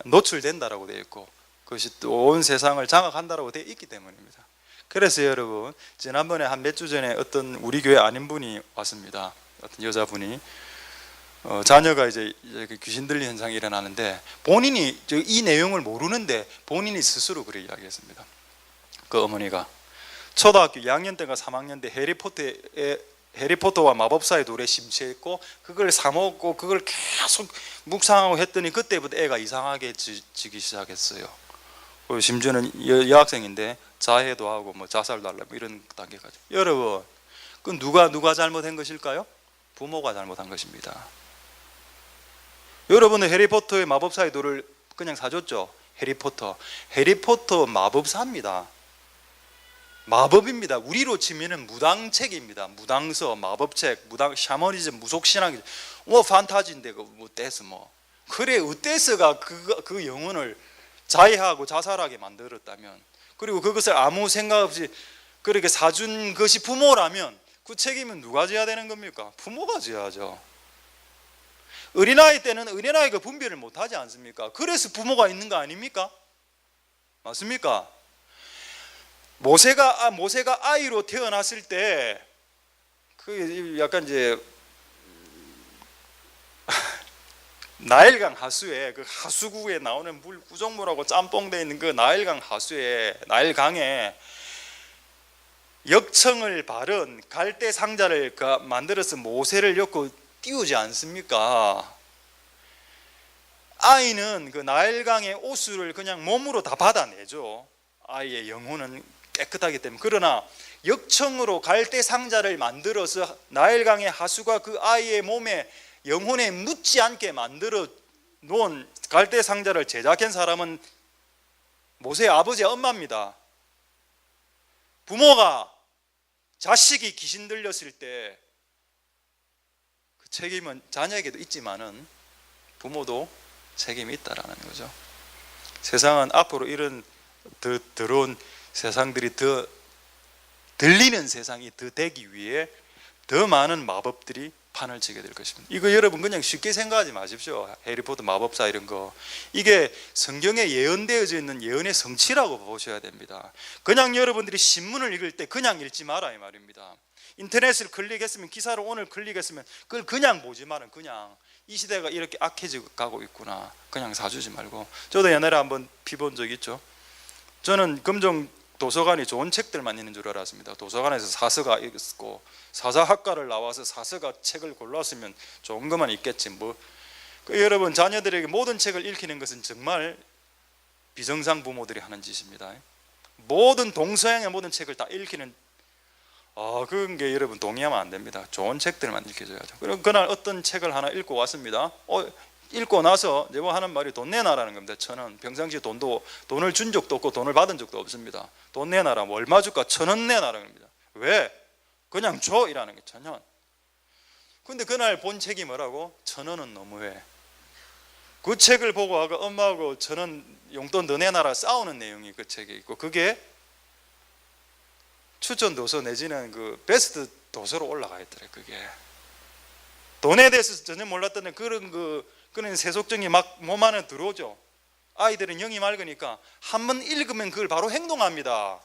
노출된다라고 되어 있고 그것이 또 온 세상을 장악한다라고 되어 있기 때문입니다. 그래서 여러분 지난번에 한 몇 주 전에 어떤 우리 교회 아닌 분이 왔습니다. 어떤 여자분이 자녀가 이제 귀신 들린 현상이 일어나는데 본인이 이 내용을 모르는데 본인이 스스로 그렇게 이야기했습니다. 그 어머니가 초등학교 2학년 때가 3학년 때 해리포터와 마법사의 돌에 심취했고 그걸 사먹고 그걸 계속 묵상하고 했더니 그때부터 애가 이상하게 지기 시작했어요. 그리고 심지어는 여학생인데 자해도 하고 뭐 자살도 하려고 이런 단계까지. 여러분, 그 누가 잘못한 것일까요? 부모가 잘못한 것입니다. 여러분은 해리포터의 마법사의 돌을 그냥 사줬죠. 해리포터 마법사입니다. 마법입니다. 우리로 치면은 무당책입니다. 무당서, 마법책, 샤머니즘, 무속신앙, 뭐 판타지인데 뭐 떼서 뭐 그래 어때서가 그 영혼을 자해하고 자살하게 만들었다면, 그리고 그것을 아무 생각 없이 그렇게 사준 것이 부모라면 그 책임은 누가 져야 되는 겁니까? 부모가 져야죠. 어린아이 때는 어린아이가 분별을 못하지 않습니까? 그래서 부모가 있는 거 아닙니까? 맞습니까? 모세가 아이로 태어났을 때 그 약간 이제 나일강 하수에 그 하수구에 나오는 물 구정물하고 짬뽕되어 있는 그 나일강 하수에 나일강에 역청을 바른 갈대 상자를 만들어서 모세를 엮고 띄우지 않습니까? 아이는 그 나일강의 오수를 그냥 몸으로 다 받아내죠. 아이의 영혼은 깨끗하기 때문에. 그러나 역청으로 갈대 상자를 만들어서 나일강의 하수가 그 아이의 몸에 영혼에 묻지 않게 만들어 놓은 갈대 상자를 제작한 사람은 모세의 아버지와 엄마입니다. 부모가 자식이 귀신 들렸을 때 그 책임은 자녀에게도 있지만은 부모도 책임이 있다라는 거죠. 세상은 앞으로 이런 더 더러운 세상들이 더 들리는 세상이 더 되기 위해 더 많은 마법들이 판을 치게 될 것입니다. 이거 여러분 그냥 쉽게 생각하지 마십시오. 해리포터 마법사 이런 거, 이게 성경에 예언되어져 있는 예언의 성취라고 보셔야 됩니다. 그냥 여러분들이 신문을 읽을 때 그냥 읽지 마라 이 말입니다. 인터넷을 클릭했으면, 기사를 오늘 클릭했으면 그걸 그냥 보지 마라. 그냥 이 시대가 이렇게 악해져 가고 있구나, 그냥 사주지 말고. 저도 옛날에 한번 피본 적 있죠. 저는 금정 도서관이 좋은 책들만 있는 줄 알았습니다. 도서관에서 사서가 있고 사사학과를 나와서 사서가 책을 골랐으면 좋은 것만 있겠지 뭐. 여러분, 자녀들에게 모든 책을 읽히는 것은 정말 비정상 부모들이 하는 짓입니다. 모든 동서양의 모든 책을 다 읽히는, 그런 게 여러분 동의하면 안 됩니다. 좋은 책들만 읽혀줘야죠. 그럼 그날 어떤 책을 하나 읽고 왔습니다. 읽고 나서 내가 하는 말이 돈 내놔라는 겁니다. 1,000원. 평상시에 돈을 준 적도 없고 돈을 받은 적도 없습니다. 돈 내놔라. 뭐 얼마 줄까? 1,000원 내놔라는 겁니다. 왜? 그냥 줘 이라는 게 1,000원. 근데 그날 본 책이 뭐라고? 1,000원은 너무해. 그 책을 보고 아까 엄마하고 1,000원 용돈 더 내놔라 싸우는 내용이 그 책에 있고, 그게 추천 도서 내지는 그 베스트 도서로 올라가 있더래. 그게 돈에 대해서 전혀 몰랐던 그런 세속적인 막 몸 안에 들어오죠. 아이들은 영이 맑으니까 한 번 읽으면 그걸 바로 행동합니다.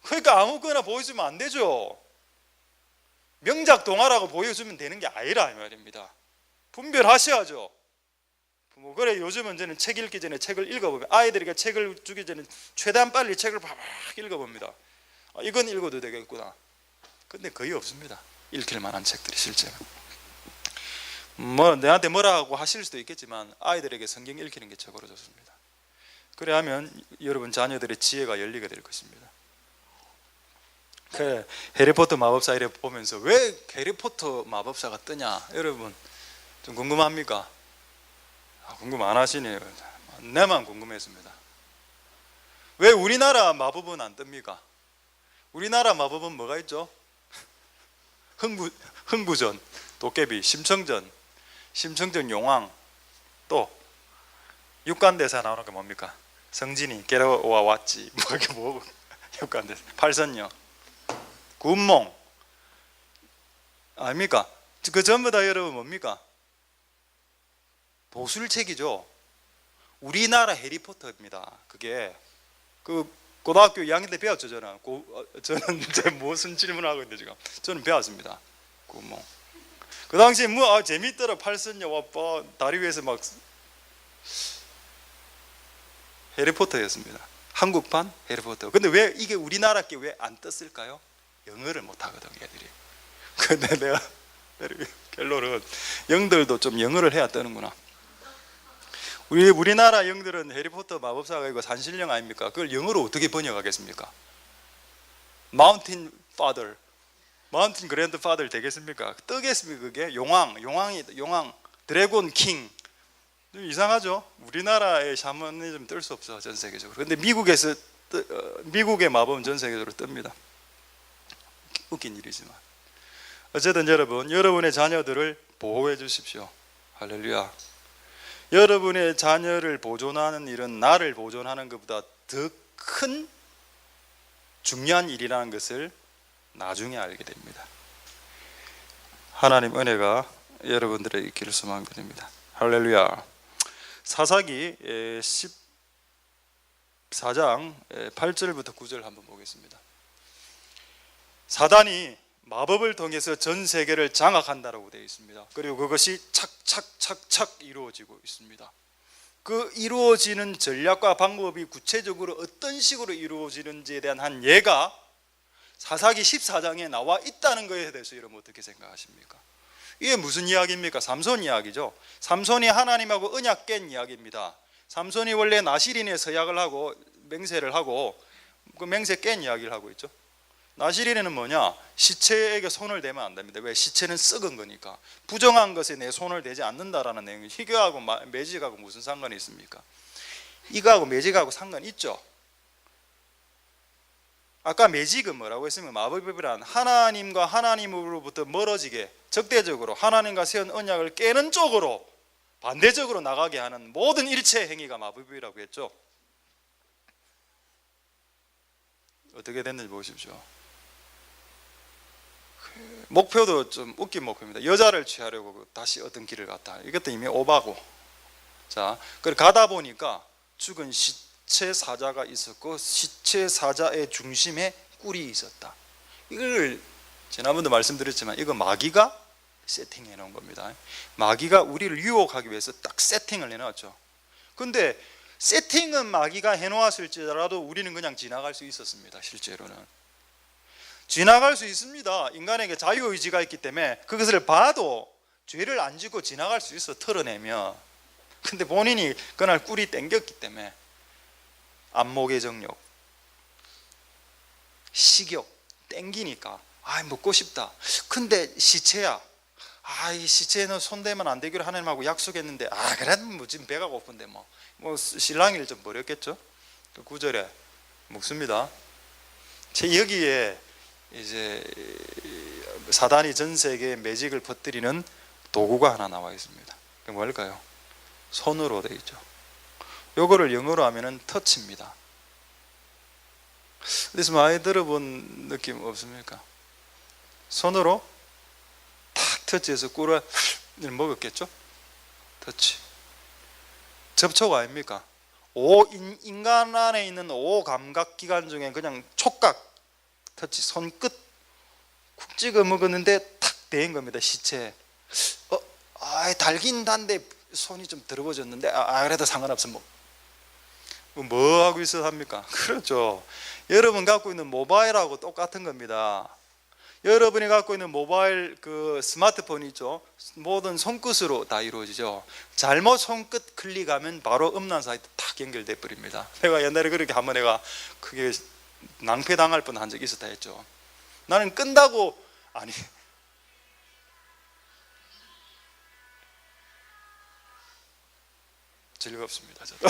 그러니까 아무거나 보여주면 안 되죠. 명작 동화라고 보여주면 되는 게 아니라 이 말입니다. 분별하셔야죠. 뭐 그래, 요즘은 저는 책 읽기 전에 책을 읽어보면, 아이들에게 책을 주기 전에 최대한 빨리 책을 막 읽어봅니다. 이건 읽어도 되겠구나. 근데 거의 없습니다. 읽힐 만한 책들이 실제로. 뭐 내한테 뭐라고 하실 수도 있겠지만 아이들에게 성경 읽히는 게 최고로 좋습니다. 그래 하면 여러분 자녀들의 지혜가 열리게 될 것입니다. 그래, 해리포터 마법사 이래 보면서 왜 해리포터 마법사가 뜨냐, 여러분 좀 궁금합니까? 궁금 안 하시네요. 내만 궁금했습니다. 왜 우리나라 마법은 안 뜹니까? 우리나라 마법은 뭐가 있죠? 흥부전, 도깨비, 심청전 용왕, 또 육관대사 나오는 게 뭡니까? 성진이 게러와 왔지, 뭐 이게 뭐고, 육관대사, 팔선녀, 군몽 아닙니까? 그 전부 다 여러분 뭡니까? 도술책이죠. 우리나라 해리포터입니다. 그게 그 고등학교 2학년 때 배웠죠. 저는 이제 무슨 질문을 하고 있는데 지금 저는 배웠습니다. 그 당시에 뭐 재밌더라. 팔선녀와 다리 위에서 막 해리포터였습니다. 한국판 해리포터. 근데 왜 이게 우리나라 게 왜 안 떴을까요? 영어를 못 하거든 애들이. 근데 내가 결론은 영들도 좀 영어를 해야 뜨는구나. 우리나라 영들은 해리포터 마법사가 이거 산신령 아닙니까? 그걸 영어로 어떻게 번역하겠습니까? 마운틴 파더, 마운틴 그랜드 파더 되겠습니까? 뜨겠습니까? 그게 용왕, 드래곤 킹. 이상하죠? 우리나라의 샤머니즘 뜰 수 없어 전 세계적으로. 근데 미국의 마법은 전 세계적으로 뜹니다. 웃긴 일이지만 어쨌든 여러분의 자녀들을 보호해 주십시오. 할렐루야. 여러분의 자녀를 보존하는 일은 나를 보존하는 것보다 더 큰 중요한 일이라는 것을 나중에 알게 됩니다. 하나님 은혜가 여러분들에게 있기를 소망드립니다. 할렐루야. 사사기 14장 8절부터 9절 한번 보겠습니다. 사단이 마법을 통해서 전 세계를 장악한다라고 되어 있습니다. 그리고 그것이 착착착착 이루어지고 있습니다. 그 이루어지는 전략과 방법이 구체적으로 어떤 식으로 이루어지는지에 대한 한 예가 사사기 14장에 나와 있다는 것에 대해서 여러분 어떻게 생각하십니까? 이게 무슨 이야기입니까? 삼손 이야기죠. 삼손이 하나님하고 언약 깬 이야기입니다. 삼손이 원래 나실인의 서약을 하고 맹세를 하고 그 맹세 깬 이야기를 하고 있죠. 나실인은 뭐냐? 시체에게 손을 대면 안 됩니다. 왜? 시체는 썩은 거니까. 부정한 것에 내 손을 대지 않는다라는 내용이. 희귀하고 매직하고 무슨 상관이 있습니까? 이거하고 매직하고 상관이 있죠. 아까 매직은 뭐라고 했으면 마법이란 하나님과 하나님으로부터 멀어지게 적대적으로 하나님과 세운 언약을 깨는 쪽으로 반대적으로 나가게 하는 모든 일체 행위가 마법이라고 했죠. 어떻게 됐는지 보십시오. 목표도 좀 웃긴 목표입니다. 여자를 취하려고 다시 어떤 길을 갔다. 이것도 이미 오바고. 자, 그걸 가다 보니까 죽은 시체 사자가 있었고 시체 사자의 중심에 꿀이 있었다. 이걸 지난번도 말씀드렸지만 이거 마귀가 세팅해 놓은 겁니다. 마귀가 우리를 유혹하기 위해서 딱 세팅을 해놨죠. 근데 세팅은 마귀가 해놓았을지라도 우리는 그냥 지나갈 수 있었습니다. 실제로는 지나갈 수 있습니다. 인간에게 자유의지가 있기 때문에 그것을 봐도 죄를 안 짓고 지나갈 수 있어, 털어내면. 근데 본인이 그날 꿀이 땡겼기 때문에 안목의 정욕, 식욕 땡기니까 먹고 싶다. 근데 시체야. 이 시체는 손대면 안 되기로 하나님하고 약속했는데 그래도 뭐 지금 배가 고픈데 뭐 신랑이를 좀 버렸겠죠. 그 9절에 묵습니다. 여기에 이제 사단이 전 세계에 매직을 퍼뜨리는 도구가 하나 나와 있습니다. 그게 뭘까요? 손으로 되어 있죠. 요거를 영어로 하면은 터치입니다. 그래서 많이 들어본 느낌 없습니까? 손으로 탁 터치해서 꿀을 먹었겠죠? 터치. 접촉 아닙니까? 인간 안에 있는 5감각기관 중에 그냥 촉각, 터치, 손끝 쿡 찍어 먹었는데 탁 대인 겁니다. 시체에. 달긴 단데 손이 좀 더러워졌는데 그래도 상관없어. 뭐 하고 있어 합니까? 그렇죠. 여러분 갖고 있는 모바일하고 똑같은 겁니다. 여러분이 갖고 있는 모바일 그 스마트폰이 있죠. 모든 손끝으로 다 이루어지죠. 잘못 손끝 클릭하면 바로 음란 사이트 탁 연결돼 버립니다. 내가 옛날에 그렇게 한번 내가 크게 낭패 당할 뻔한 적이 있었다 했죠. 나는 끈다고 즐겁습니다. 저도.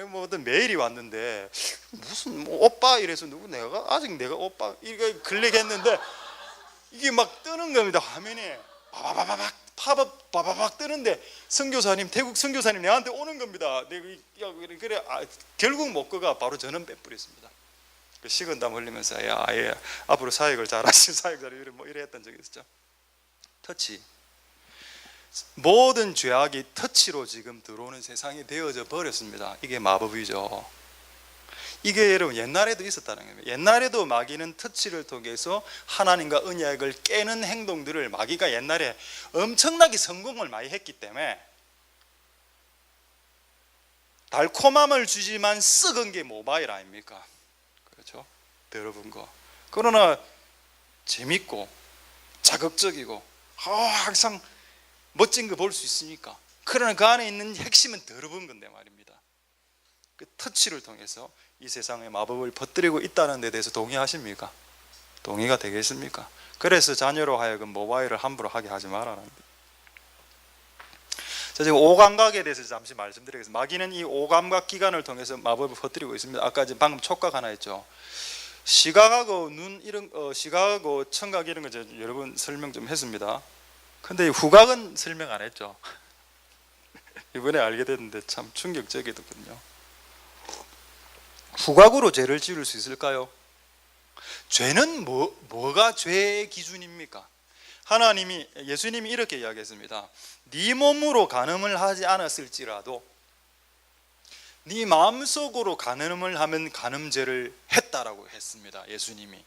뭐 어떤 메일이 왔는데 무슨 오빠 이래서 내가 오빠 이거 클릭했는데 이게 막 뜨는 겁니다. 화면이 바바바박 팝업 바바박 뜨는데 태국 선교사님 내한테 오는 겁니다. 그래 결국 목표가 바로 저는 빼버렸습니다. 식은땀 흘리면서 앞으로 사역을 잘하시고 사역자를 이래 했던 적이 있었죠. 터치. 모든 죄악이 터치로 지금 들어오는 세상이 되어져 버렸습니다. 이게 마법이죠. 이게 여러분 옛날에도 있었다는 겁니다. 옛날에도 마귀는 터치를 통해서 하나님과 언약을 깨는 행동들을 마귀가 옛날에 엄청나게 성공을 많이 했기 때문에 달콤함을 주지만 썩은 게 모바일 아닙니까? 그렇죠? 더러운 거. 그러나 재밌고 자극적이고 항상 멋진 거 볼 수 있으니까. 그러나 그 안에 있는 핵심은 더러운 건데 말입니다. 그 터치를 통해서 이 세상의 마법을 퍼뜨리고 있다는 데 대해서 동의하십니까? 동의가 되겠습니까? 그래서 자녀로 하여금 모바일을 함부로 하게 하지 말라는데. 자, 지금 오감각에 대해서 잠시 말씀드리겠습니다. 마귀는 이 오감각 기관을 통해서 마법을 퍼뜨리고 있습니다. 아까 방금 촉각 하나 했죠. 시각하고 눈 시각하고 청각 이런 거 제가 여러 번 설명 좀 했습니다. 근데 후각은 설명 안 했죠. 이번에 알게 됐는데 참 충격적이더군요. 후각으로 죄를 지을 수 있을까요? 죄는 뭐가 죄의 기준입니까? 예수님이 이렇게 이야기했습니다. 네 몸으로 간음을 하지 않았을지라도 네 마음속으로 간음을 하면 간음죄를 했다라고 했습니다. 예수님이.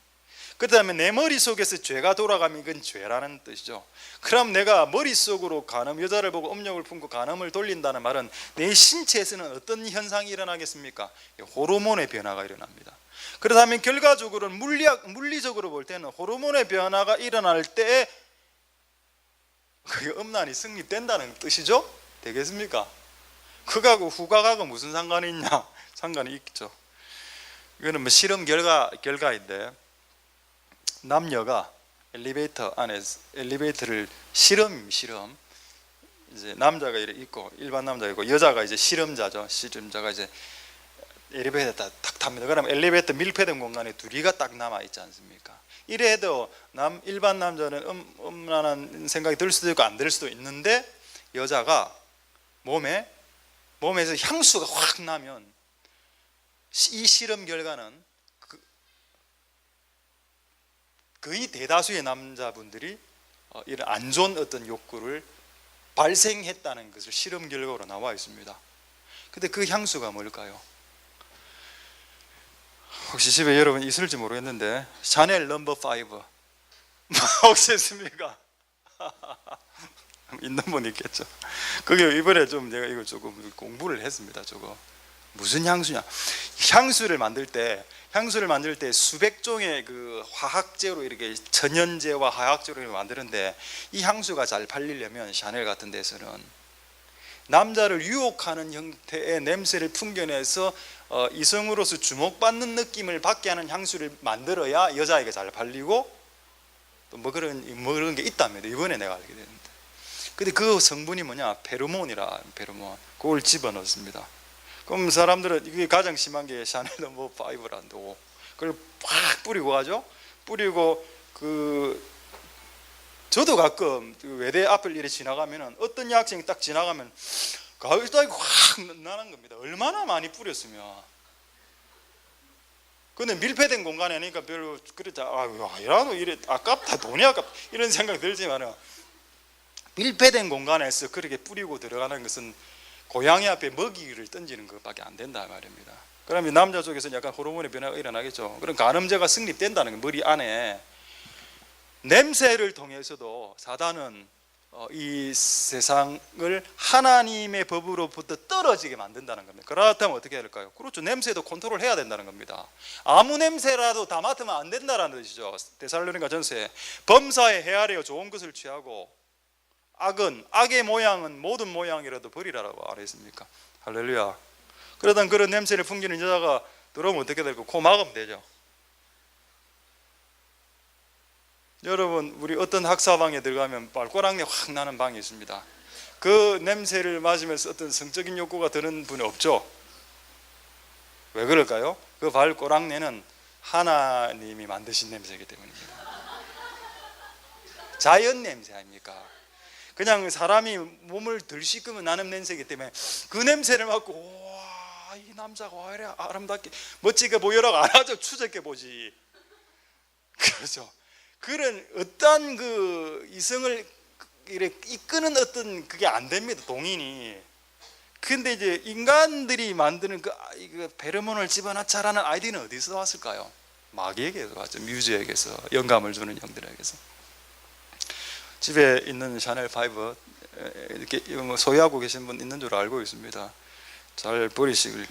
그 다음에 내 머릿속에서 죄가 돌아가면 이건 죄라는 뜻이죠. 그럼 내가 머릿속으로 여자를 보고 음욕을 품고 간음을 돌린다는 말은 내 신체에서는 어떤 현상이 일어나겠습니까? 호르몬의 변화가 일어납니다. 그렇다면 결과적으로는 물리적으로 볼 때는 호르몬의 변화가 일어날 때 그게 음란이 성립된다는 뜻이죠? 되겠습니까? 그거하고 후각하고 무슨 상관이 있냐? 상관이 있죠. 이거는 실험 결과인데 남녀가 엘리베이터 안에 엘리베이터를 실험 이제 남자가 있고 일반 남자가 있고 여자가 이제 실험자죠. 실험자가 이제 엘리베이터 딱 탑니다. 그러면 엘리베이터 밀폐된 공간에 둘이가 딱 남아 있지 않습니까? 이래도 일반 남자는 음란한 생각이 들 수도 있고 안 들 수도 있는데 여자가 몸에서 향수가 확 나면 이 실험 결과는 거의 대다수의 남자분들이 이런 안 좋은 어떤 욕구를 발생했다는 것을 실험 결과로 나와 있습니다. 근데 그 향수가 뭘까요? 혹시 집에 여러분 있을지 모르겠는데 샤넬 넘버 5 혹시 있습니까? 있는 분 있겠죠. 그게 이번에 좀 내가 이거 조금 공부를 했습니다. 저거 무슨 향수냐? 향수를 만들 때 수백 종의 그 화학제로 이렇게 천연제와 화학제로 이렇게 만드는데 이 향수가 잘 팔리려면 샤넬 같은 데서는 남자를 유혹하는 형태의 냄새를 풍겨내서 이성으로서 주목받는 느낌을 받게 하는 향수를 만들어야 여자에게 잘 팔리고 또 뭐 그런 게 있답니다. 이번에 내가 알게 됐는데. 근데 그 성분이 뭐냐? 페로몬이라. 페로몬. 그걸 집어넣습니다. 그럼 사람들은 이게 가장 심한 게 샤넬 넘버 5라고 그걸 팍 뿌리고 하죠. 뿌리고 저도 가끔 외대 앞을 이렇게 지나가면은 어떤 여학생이 딱 지나가면 가을따위 확 나는 겁니다. 얼마나 많이 뿌렸으면. 근데 밀폐된 공간에 하니까 별로 그렇다. 이라도 이래 아깝다, 돈이 아깝다 이런 생각 들지만은 밀폐된 공간에서 그렇게 뿌리고 들어가는 것은 고양이 앞에 먹이를 던지는 것밖에 안 된다 말입니다. 그러면 남자 쪽에서는 약간 호르몬의 변화가 일어나겠죠. 그런 간음제가 성립된다는 거, 머리 안에. 냄새를 통해서도 사단은 이 세상을 하나님의 법으로부터 떨어지게 만든다는 겁니다. 그렇다면 어떻게 해야 될까요? 그렇죠. 냄새도 컨트롤 해야 된다는 겁니다. 아무 냄새라도 다 맡으면 안 된다는 뜻이죠. 데살로니가 전서에 범사에 헤아려 좋은 것을 취하고 악의 모양은 모든 모양이라도 버리라라고 안 했습니까? 할렐루야. 그러던 그런 냄새를 풍기는 여자가 들어오면 어떻게 될까? 코 막으면 되죠. 여러분, 우리 어떤 학사방에 들어가면 발꼬락내 확 나는 방이 있습니다. 그 냄새를 맞으면서 어떤 성적인 욕구가 드는 분이 없죠. 왜 그럴까요? 그 발꼬락내는 하나님이 만드신 냄새이기 때문입니다. 자연 냄새 아닙니까? 그냥 사람이 몸을 덜 씻으면 나는 냄새이기 때문에 그 냄새를 맡고 와, 이 남자가 와 이래 아름답게 멋지게 보여라고 안 하죠. 추적해 보지. 그렇죠. 그런 어떤 그 이성을 이렇게 이끄는 어떤 그게 안 됩니다. 동인이. 근데 이제 인간들이 만드는 그 페로몬을 집어넣자라는 아이디어는 어디서 왔을까요? 마귀에게서 왔죠. 뮤즈에게서 영감을 주는 형들에게서. 집에 있는 샤넬 5 이렇게 소유하고 계신 분 있는 줄 알고 있습니다. 잘 버리시길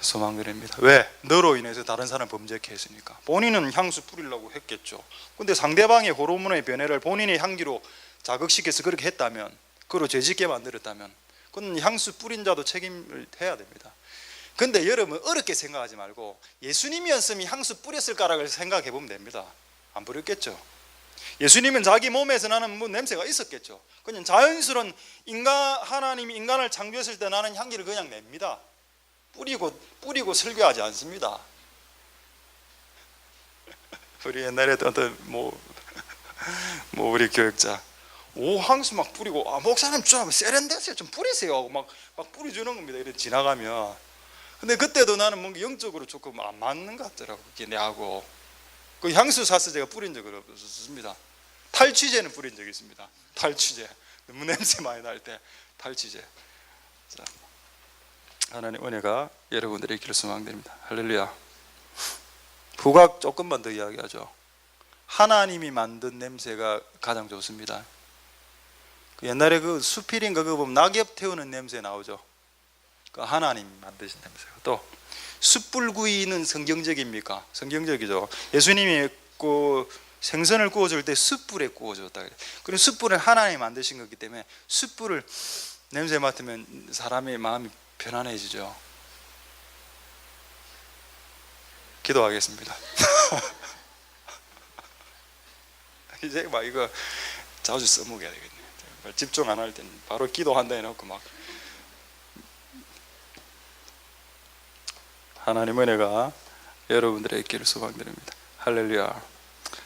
소망드립니다. 왜? 너로 인해서 다른 사람 범죄케 했으니까. 본인은 향수 뿌리려고 했겠죠. 근데 상대방의 호르몬의 변화를 본인의 향기로 자극시켜서 그렇게 했다면, 그로 죄짓게 만들었다면, 그건 향수 뿌린 자도 책임을 해야 됩니다. 근데 여러분 어렵게 생각하지 말고 예수님이었으면 향수 뿌렸을까라고 생각해 보면 됩니다. 안 뿌렸겠죠. 예수님은 자기 몸에서 나는 뭐 냄새가 있었겠죠. 그냥 자연스러운 하나님이 인간을 창조했을 때 나는 향기를 그냥 냅니다. 뿌리고 설교하지 않습니다. 우리 옛날에도 어떤 우리 교육자 향수 막 뿌리고 목사님 좀 세련되세요, 좀 뿌리세요. 막 뿌려주는 겁니다. 이렇게 지나가면. 근데 그때도 나는 뭔가 영적으로 조금 안 맞는 것 같더라고. 내하고 그 향수 사서 제가 뿌린 적은 없었습니다. 탈취제는 뿌린 적이 있습니다. 탈취제 너무 냄새 많이 날 때 탈취제. 자, 하나님 은혜가 여러분들의 있기를 소망드립니다. 할렐루야. 부각 조금만 더 이야기하죠. 하나님이 만든 냄새가 가장 좋습니다. 옛날에 그 수필인 그거 보면 낙엽 태우는 냄새 나오죠. 그 하나님이 만드신 냄새가. 또 숯불구이는 성경적입니까? 성경적이죠. 예수님이 그 생선을 구워줄 때 숯불에 구워줬다 그래요. 그리고 숯불을 하나님이 만드신 거기 때문에 숯불을 냄새 맡으면 사람의 마음이 편안해지죠. 기도하겠습니다. 이제 막 이거 자주 써먹어야 되겠네. 집중 안 할 때는 바로 기도한다 해놓고 막. 하나님 은혜가 여러분들의 있기를 소망드립니다. 할렐루야.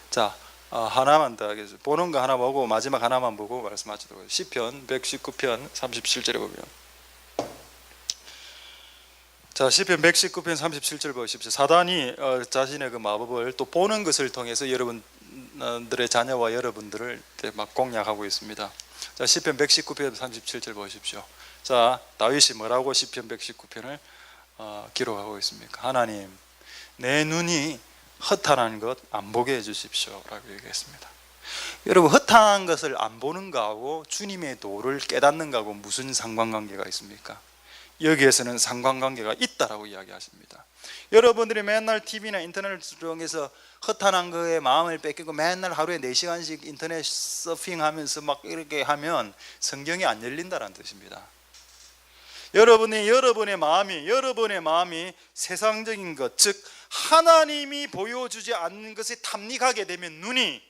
자, 하나만 더 하겠습니다. 보는 거 하나 보고 마지막 하나만 보고 말씀하시도록 하겠습니다. 시편 119편 37절에 보면, 자, 시편 119편 37절 보십시오. 사단이 자신의 그 마법을 또 보는 것을 통해서 여러분 여러분들의 자녀와 여러분들을 막 공략하고 있습니다. 자, 시편 119편 37절 보십시오. 자, 다윗이 뭐라고 시편 119편을 기록하고 있습니까? 하나님, 내 눈이 허탄한 것 안 보게 해주십시오 라고 얘기했습니다. 여러분, 허탄한 것을 안 보는 거하고 주님의 도를 깨닫는 거하고 무슨 상관관계가 있습니까? 여기에서는 상관관계가 있다라고 이야기하십니다. 여러분들이 맨날 TV나 인터넷을 통해서 허탄한 거에 마음을 뺏기고 맨날 하루에 4시간씩 인터넷 서핑하면서 막 이렇게 하면 성경이 안 열린다는 뜻입니다. 여러분의 마음이 세상적인 것, 즉 하나님이 보여주지 않는 것에 탐닉하게 되면 눈이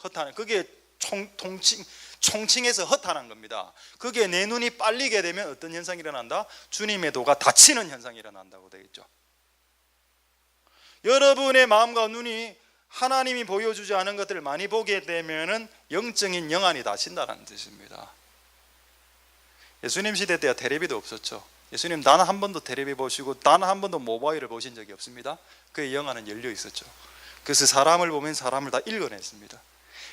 허탄한, 그게 총칭해서 허탄한 겁니다. 그게 내 눈이 빨리게 되면 어떤 현상이 일어난다? 주님의 도가 닫히는 현상이 일어난다고 되겠죠. 여러분의 마음과 눈이 하나님이 보여주지 않은 것들을 많이 보게 되면은 영적인 영안이 닫힌다는 뜻입니다. 예수님 시대 때야 텔레비도 없었죠. 예수님 단 한 번도 텔레비 보시고 단 한 번도 모바일을 보신 적이 없습니다. 그의 영안은 열려 있었죠. 그래서 사람을 보면 사람을 다 읽어냈습니다.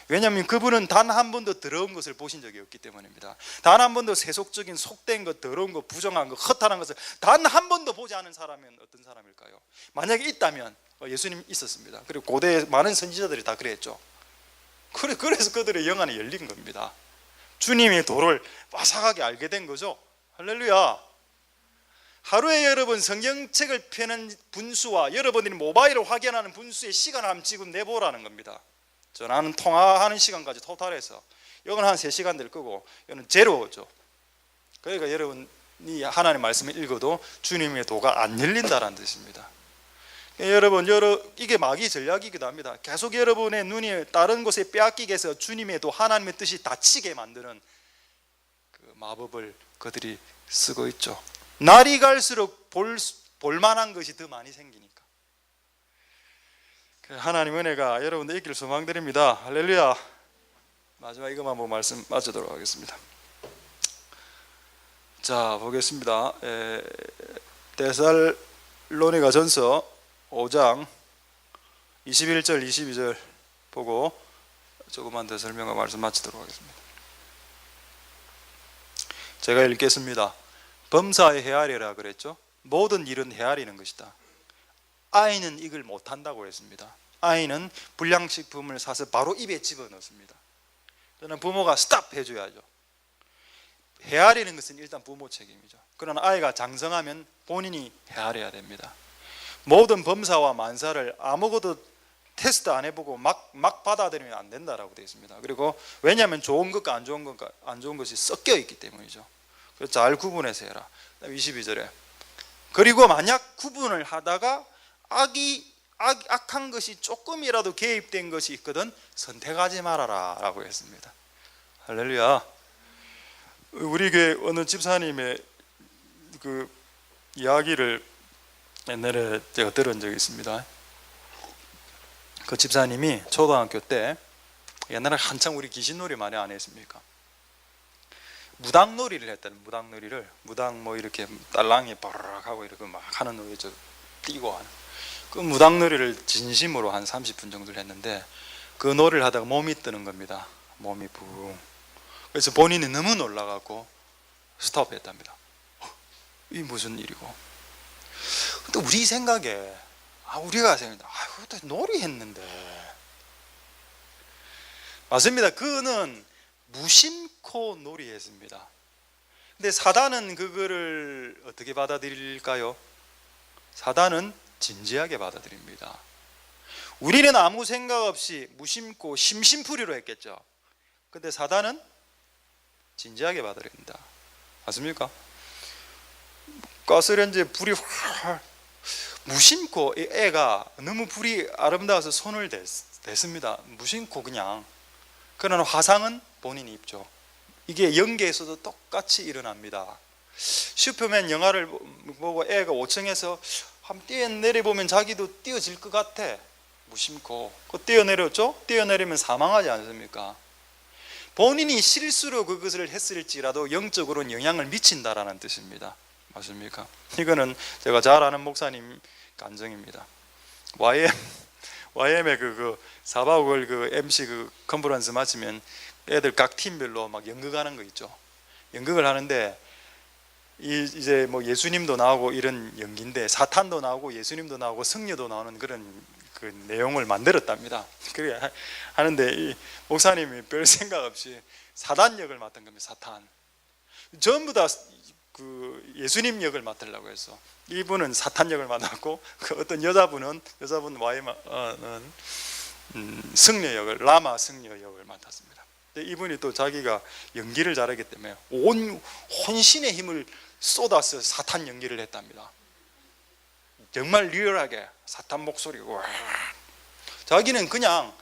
왜냐하면 그분은 단 한 번도 더러운 것을 보신 적이 없기 때문입니다. 단 한 번도 세속적인 속된 것, 더러운 것, 부정한 것, 허탄한 것을 단 한 번도 보지 않은 사람은 어떤 사람일까요? 만약에 있다면 예수님 있었습니다. 그리고 고대 많은 선지자들이 다 그랬죠. 그래서 그들의 영안이 열린 겁니다. 주님의 도를 빠삭하게 알게 된 거죠. 할렐루야. 하루에 여러분 성경책을 펴는 분수와 여러분들이 모바일을 확인하는 분수의 시간을 한번 지금 내보라는 겁니다. 전화는 통화하는 시간까지 토탈해서 이건 한 3시간 될 거고 이거는 제로죠. 그러니까 여러분이 하나님의 말씀을 읽어도 주님의 도가 안 열린다는 뜻입니다. 여러분, 이게 마귀 전략이기도 합니다. 계속 여러분의 눈이 다른 곳에 빼앗기게 해서 주님의 도, 하나님의 뜻이 닫히게 만드는 그 마법을 그들이 쓰고 있죠. 날이 갈수록 볼만한 것이 더 많이 생기니까. 하나님 은혜가 여러분들 있기를 소망드립니다. 할렐루야. 마지막 이것만 보고 말씀 마치도록 하겠습니다. 자, 보겠습니다. 데살로니가 전서 5장 21절 22절 보고 조금만 더 설명하고 말씀 마치도록 하겠습니다. 제가 읽겠습니다. 범사의 헤아리라 그랬죠. 모든 일은 헤아리는 것이다. 아이는 이걸 못한다고 했습니다. 아이는 불량식품을 사서 바로 입에 집어넣습니다. 저는 부모가 스탑 해줘야죠. 헤아리는 것은 일단 부모 책임이죠. 그러나 아이가 장성하면 본인이 헤아려야 됩니다. 모든 범사와 만사를 아무것도 테스트 안 해보고 막 받아들이면 안 된다라고 되어 있습니다. 그리고 왜냐하면 좋은 것과 안 좋은 것이 섞여 있기 때문이죠. 그래서 잘 구분해서 해라. 22절에 그리고 만약 구분을 하다가 악한 것이 조금이라도 개입된 것이 있거든 선택하지 말아라 라고 했습니다. 할렐루야. 우리 교회 어느 집사님의 그 이야기를 옛날에 제가 들은 적이 있습니다. 그 집사님이 초등학교 때 옛날에 한창 우리 귀신놀이 많이 안 했습니까? 무당놀이를 했다는 무당 뭐 이렇게 딸랑이 바르락 하고 이렇게 막 하는 놀이 뛰고 하는 그 무당놀이를 진심으로 한 30분 정도를 했는데 그 놀이를 하다가 몸이 뜨는 겁니다. 몸이 붕. 그래서 본인이 너무 놀라갖고 스톱했답니다. 이 무슨 일이고? 또 우리 생각에 우리가 생각해 그것도 놀이했는데 맞습니다. 그는 무심코 놀이했습니다. 근데 사단은 그거를 어떻게 받아들일까요? 사단은 진지하게 받아들입니다. 우리는 아무 생각 없이 무심코 심심풀이로 했겠죠. 근데 사단은 진지하게 받아들입니다. 맞습니까? 가스레인지에 불이 확 무심코 애가 너무 불이 아름다워서 손을 댔습니다. 무심코 그냥. 그러나 화상은 본인이 입죠. 이게 연기에서도 똑같이 일어납니다. 슈퍼맨 영화를 보고 애가 5층에서 한번 뛰어내려보면 자기도 뛰어질 것 같아. 무심코. 뛰어내렸죠? 뛰어내리면 사망하지 않습니까? 본인이 실수로 그것을 했을지라도 영적으로는 영향을 미친다라는 뜻입니다. 맞습니까? 이거는 제가 잘 아는 목사님 간증입니다. YM의 그 4박 5일 그 MC 그 컨퍼런스 마치면 애들 각 팀별로 막 연극하는 거 있죠. 연극을 하는데 이제 뭐 예수님도 나오고 이런 연기인데 사탄도 나오고 예수님도 나오고 성녀도 나오는 그런 그 내용을 만들었답니다. 그래 하는데 이 목사님이 별 생각 없이 사단 역을 맡은 겁니다. 사탄. 전부 다 그 예수님 역을 맡으려고 해서 이분은 사탄 역을 맡았고 그 어떤 여자분 YM은 승려 역을 라마 승려 역을 맡았습니다. 이분이 또 자기가 연기를 잘하기 때문에 온 혼신의 힘을 쏟아서 사탄 연기를 했답니다. 정말 리얼하게 사탄 목소리고 자기는 그냥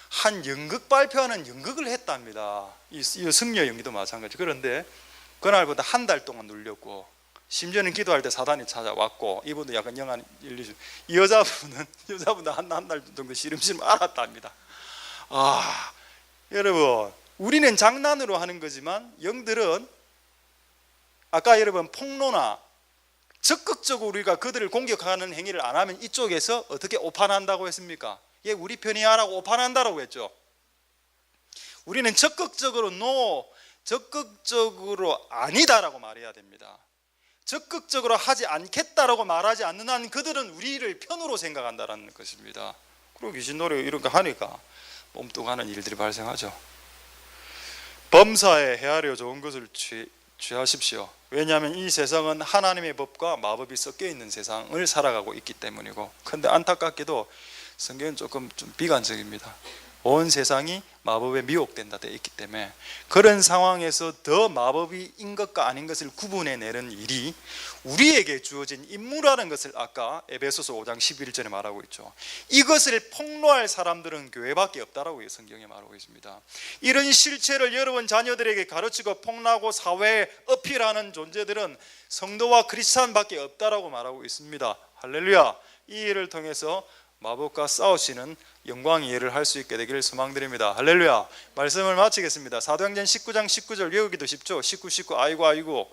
한 연극 발표하는 연극을 했답니다. 이 승려 연기도 마찬가지. 그런데 그날보다 한 달 동안 눌렸고 심지어는 기도할 때 사단이 찾아왔고 이분도 약간 영한 일리죠. 이 여자분도 한 달 정도 시름시름 앓았답니다. 여러분 우리는 장난으로 하는 거지만 영들은 아까 여러분 폭로나 적극적으로 우리가 그들을 공격하는 행위를 안 하면 이쪽에서 어떻게 오판한다고 했습니까? 얘 우리 편이야 라고 오판한다라고 했죠. 우리는 적극적으로 적극적으로 아니다라고 말해야 됩니다. 적극적으로 하지 않겠다라고 말하지 않는 한 그들은 우리를 편으로 생각한다는 것입니다. 그리고 귀신 노래 이런 거 하니까 몸뚱하는 일들이 발생하죠. 범사에 헤아려 좋은 것을 취하십시오. 왜냐하면 이 세상은 하나님의 법과 마법이 섞여 있는 세상을 살아가고 있기 때문이고, 그런데 안타깝게도 성경은 조금 좀 비관적입니다. 온 세상이 마법에 미혹된다 되어 있기 때문에 그런 상황에서 더 마법인 것과 아닌 것을 구분해내는 일이 우리에게 주어진 임무라는 것을 아까 에베소서 5장 11절에 말하고 있죠. 이것을 폭로할 사람들은 교회밖에 없다라고 성경에 말하고 있습니다. 이런 실체를 여러분 자녀들에게 가르치고 폭로하고 사회에 어필하는 존재들은 성도와 크리스찬밖에 없다라고 말하고 있습니다. 할렐루야. 이 일을 통해서 마법과 싸우시는 영광의 일을 할 수 있게 되기를 소망드립니다. 할렐루야. 말씀을 마치겠습니다. 사도행전 19장 19절 외우기도 쉽죠. 19 아이고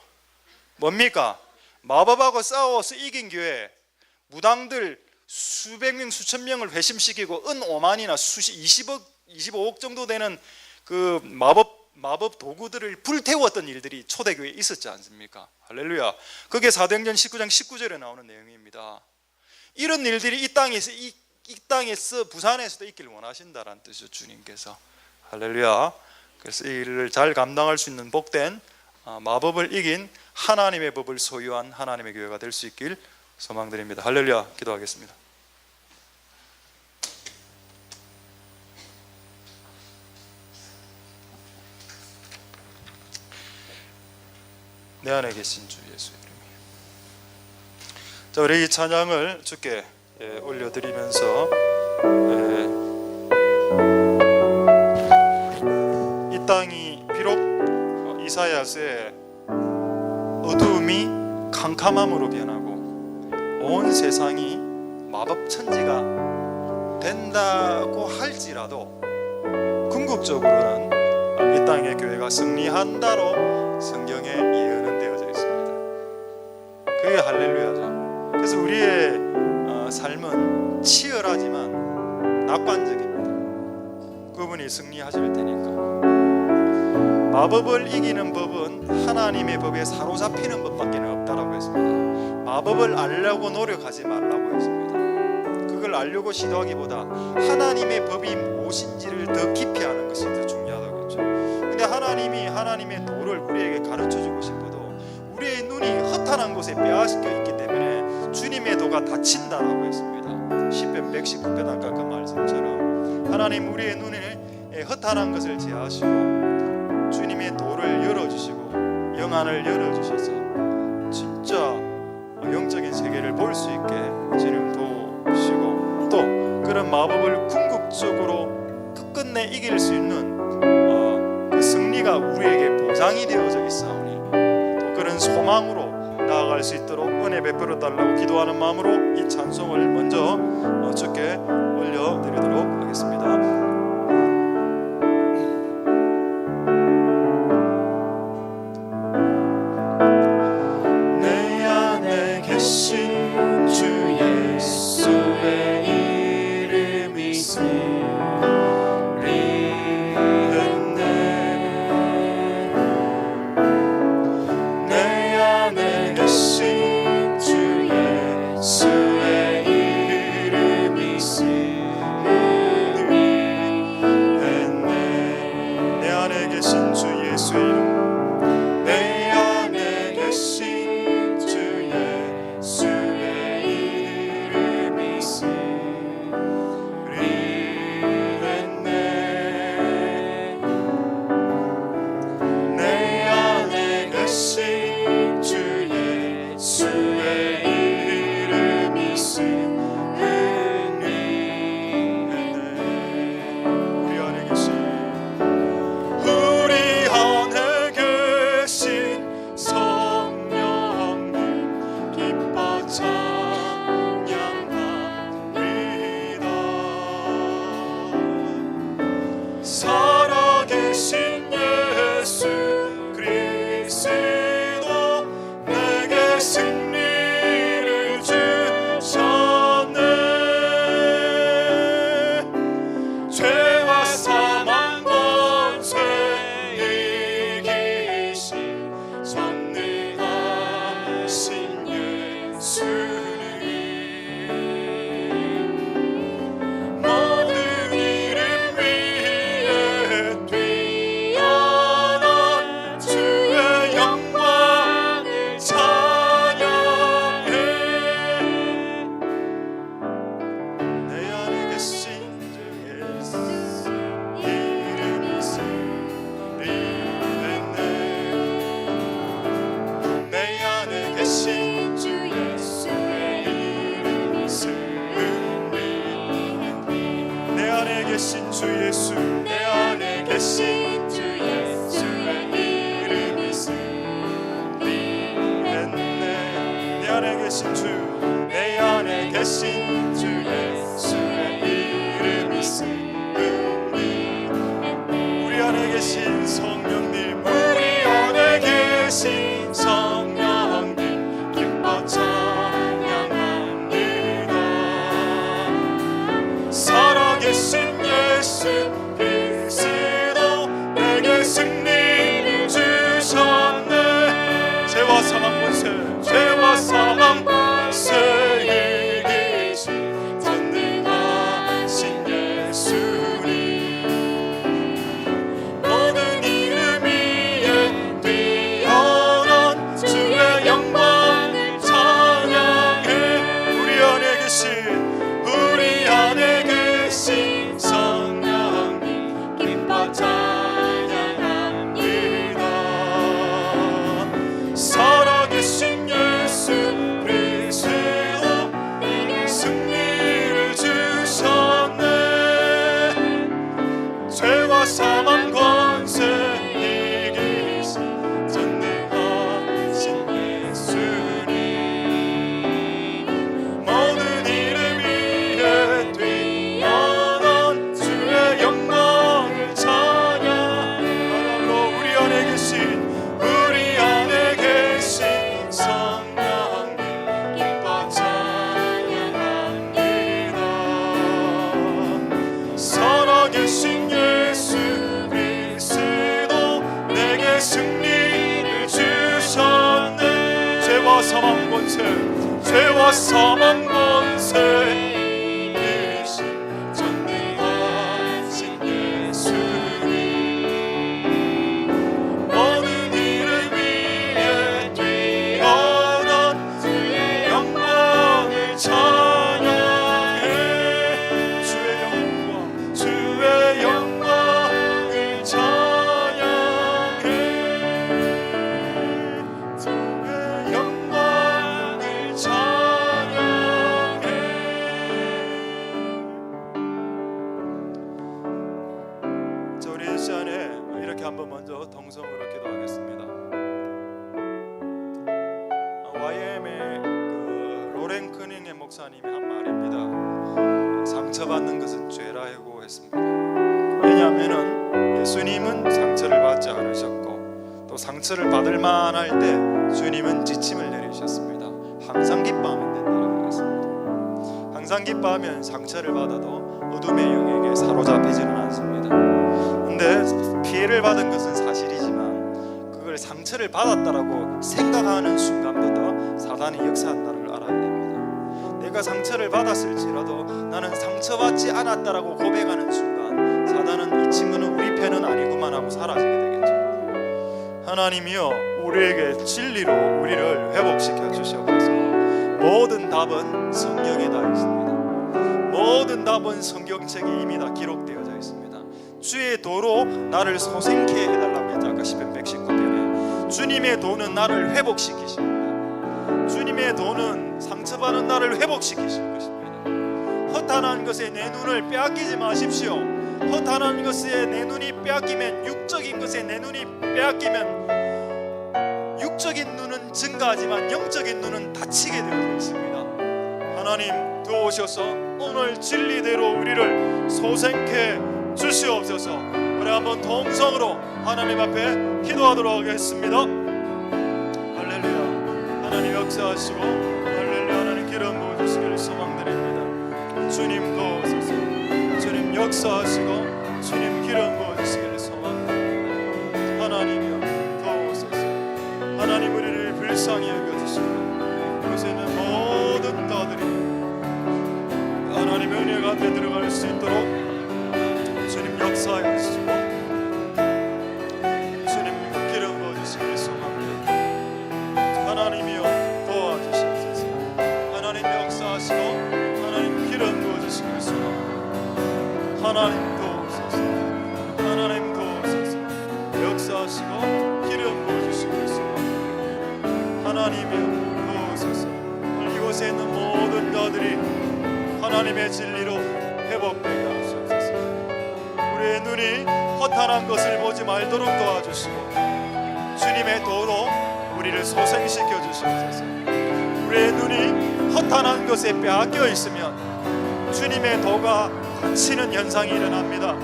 뭡니까? 마법하고 싸워서 이긴 교회, 무당들 수백 명 수천 명을 회심시키고 은 5만이나 25억 정도 되는 그 마법 도구들을 불태웠던 일들이 초대교회에 있었지 않습니까? 할렐루야. 그게 사도행전 19장 19절에 나오는 내용입니다. 이런 일들이 이 땅에서 부산에서도 있기를 원하신다라는 뜻이죠. 주님께서. 할렐루야. 그래서 이 일을 잘 감당할 수 있는 복된 마법을 이긴 하나님의 법을 소유한 하나님의 교회가 될 수 있길 소망드립니다. 할렐루야. 기도하겠습니다. 내 안에 계신 주 예수 이름에. 자, 우리 이 찬양을 주께 올려드리면서 이 땅이 비록 이사야서의 어두움이 캄캄함으로 변하고 온 세상이 마법 천지가 된다고 할지라도 궁극적으로는 이 땅의 교회가 승리한다로 성경에 예언은 되어져 있습니다. 그게 할렐루야죠. 그래서 우리의 삶은 치열하지만 낙관적입니다. 그분이 승리하실 테니까. 마법을 이기는 법은 하나님의 법에 사로잡히는 법밖에 없다라고 했습니다. 마법을 알려고 노력하지 말라고 했습니다. 그걸 알려고 시도하기보다 하나님의 법이 무엇인지를 더 깊이 아는 것이 더 중요하다고 했죠. 근데 하나님이 하나님의 도를 우리에게 가르쳐주고 싶어도 우리의 눈이 허탄한 곳에 빼앗겨 있기 때문에 주님의 도가 닫힌다라고 했습니다. 시편 119편 아까 그 말씀처럼 하나님 우리의 눈에 허탄한 것을 제하시고 주님의 도를 열어주시고 영안을 열어주셔서 진짜 영적인 세계를 볼 수 있게 주님 도우시고 또 그런 마법을 궁극적으로 끝끝내 이길 수 있는 그 승리가 우리에게 보장이 되어져 있사오니 또 그런 소망으로 나아갈 수 있도록 은혜 베풀어 달라고 기도하는 마음으로 이 찬송을 먼저 주께 올려드리도록 하겠습니다. 내 안에 계신 주 예수의 이름이 살아계신 예수 그리스도 내게 승리를 주셨네. 죄와 사망 권세 이기신 전능하신 예수님 모든 이름 위에 뛰어난 주의 영광을 찬양해. 내 안에 계신 주 예수 이름이 승리했네. 내 안에 계신 주 예수의 이름이 승리했네. 내 안에 계신 주 예수 내 안에 계신 주 예수의 이름이 승리했네. 내 안에 계신 주 내 안에 계신 주 예수의 이름이 승리했네. 우리 안에 계신 성령님 우리 안에 계신 성령님 기뻐 찬양합니다. 살아계신 예수 그리스도 내게 승리를 주셨네. 죄와 사망 권세 죄와 사망 권세 이기신 전능하신 예수님 모든 이름 위에 뛰어난 주의 영광을 찬양해. 우리 안에 계신 성령님 기뻐 찬양합니다. 살아계신 예수 그리스도 내게 승리를 주셨네. 죄와 사망 권세 이기신 전능하신 예수님 모든 이름 위에 뛰어난 주의 영광을 찬양. 바람으로 우리 안에 계신 성령님 기뻐 찬양합니다. 살아계신 예수 그리스도 내게 승리를 주셨네. 죄와 사망 권세 죄와 사망 권세 이기신 전능하신 예수님 모든 이름 위에 뛰어난 주의 영광을 찬양해. 주의 영광을 찬양해. 주의 영광을 찬양해. 자, 우리 이 시간에 이렇게 한번 먼저 동성으로 기도하겠습니다. YM의 로렌 커닝의 목사님이 한 말입니다. 상처받는 것은 죄라고 했습니다. 왜냐하면 예수님은 상처를 받지 않으셨고 또 상처를 받을 만할 때 주님은 지침을 내리셨습니다. 항상 기뻐하면 된다고 했습니다. 항상 기뻐하면 상처를 받아도 어둠의 영에게 사로잡히지는 않습니다. 근데 피해를 받은 것은 사실이지만 그걸 상처를 받았다라고 생각하는 순간부터 사단이 역사한다는 걸 알아야 됩니다. 내가 상처를 받았을지라도 나는 상처받지 않았다라고 고백하는 순간 사단은 이 친구는 우리 편은 아니구만 하고 사라지게 되겠죠. 하나님이여 우리에게 진리로 우리를 회복시켜 주시옵소서. 모든 답은 성경에 다 있습니다. 모든 답은 성경책에 이미 다 기록되어져 있습니다. 주의 도로 나를 소생케 해달라고 했죠. 아까 시편 119편에 주님의 도는 나를 회복시키십니다. 주님의 도는 상처받은 나를 회복시키실 것입니다. 허탄한 것에 내 눈을 빼앗기지 마십시오. 허탄한 것에 내 눈이 빼앗기면 육적인 것에 내 눈이 빼앗기면 육적인 눈은 증가하지만 영적인 눈은 닫히게 되어 있습니다. 하나님 도우셔서 오늘 진리대로 우리를 소생케 주시옵소서. 한번 통성으로 하나님 앞에 기도하도록 하겠습니다. 할렐루야. 하나님 역사하시고 할렐루야. 하나님 기름 부어주시기를 소망드립니다. 주님 도우소서. 주님 역사하시고 주님 기름 부어주시기를 소망드립니다. 하나님이여 도우소서. 하나님 우리를 불쌍히 여겨주시고 이곳에 있는 모든 자들이 하나님의 은혜 가운데 들어갈 수 있도록 주님 역사하여 주시고 주님 기름 부어주시기를 소망합니다. 하나님이여 도와주시옵소서. 하나님 역사하시고 하나님 기름 부어주시기를 소망합니다. 하나님 도우소서. 하나님 도우소서. 역사하시고 기름 부어주시기를 소망합니다. 하나님이여 도우소서. 이곳에 있는 모든 자들이 하나님의 진리로 회복되게 하시옵소서. 우리의 눈이 허탄한 것을 보지 말도록 도와주시고 주님의 도로 우리를 소생시켜 주시옵소서. 우리의 눈이 허탄한 것에 빼앗겨 있으면 주님의 도가 갇히는 현상이 일어납니다.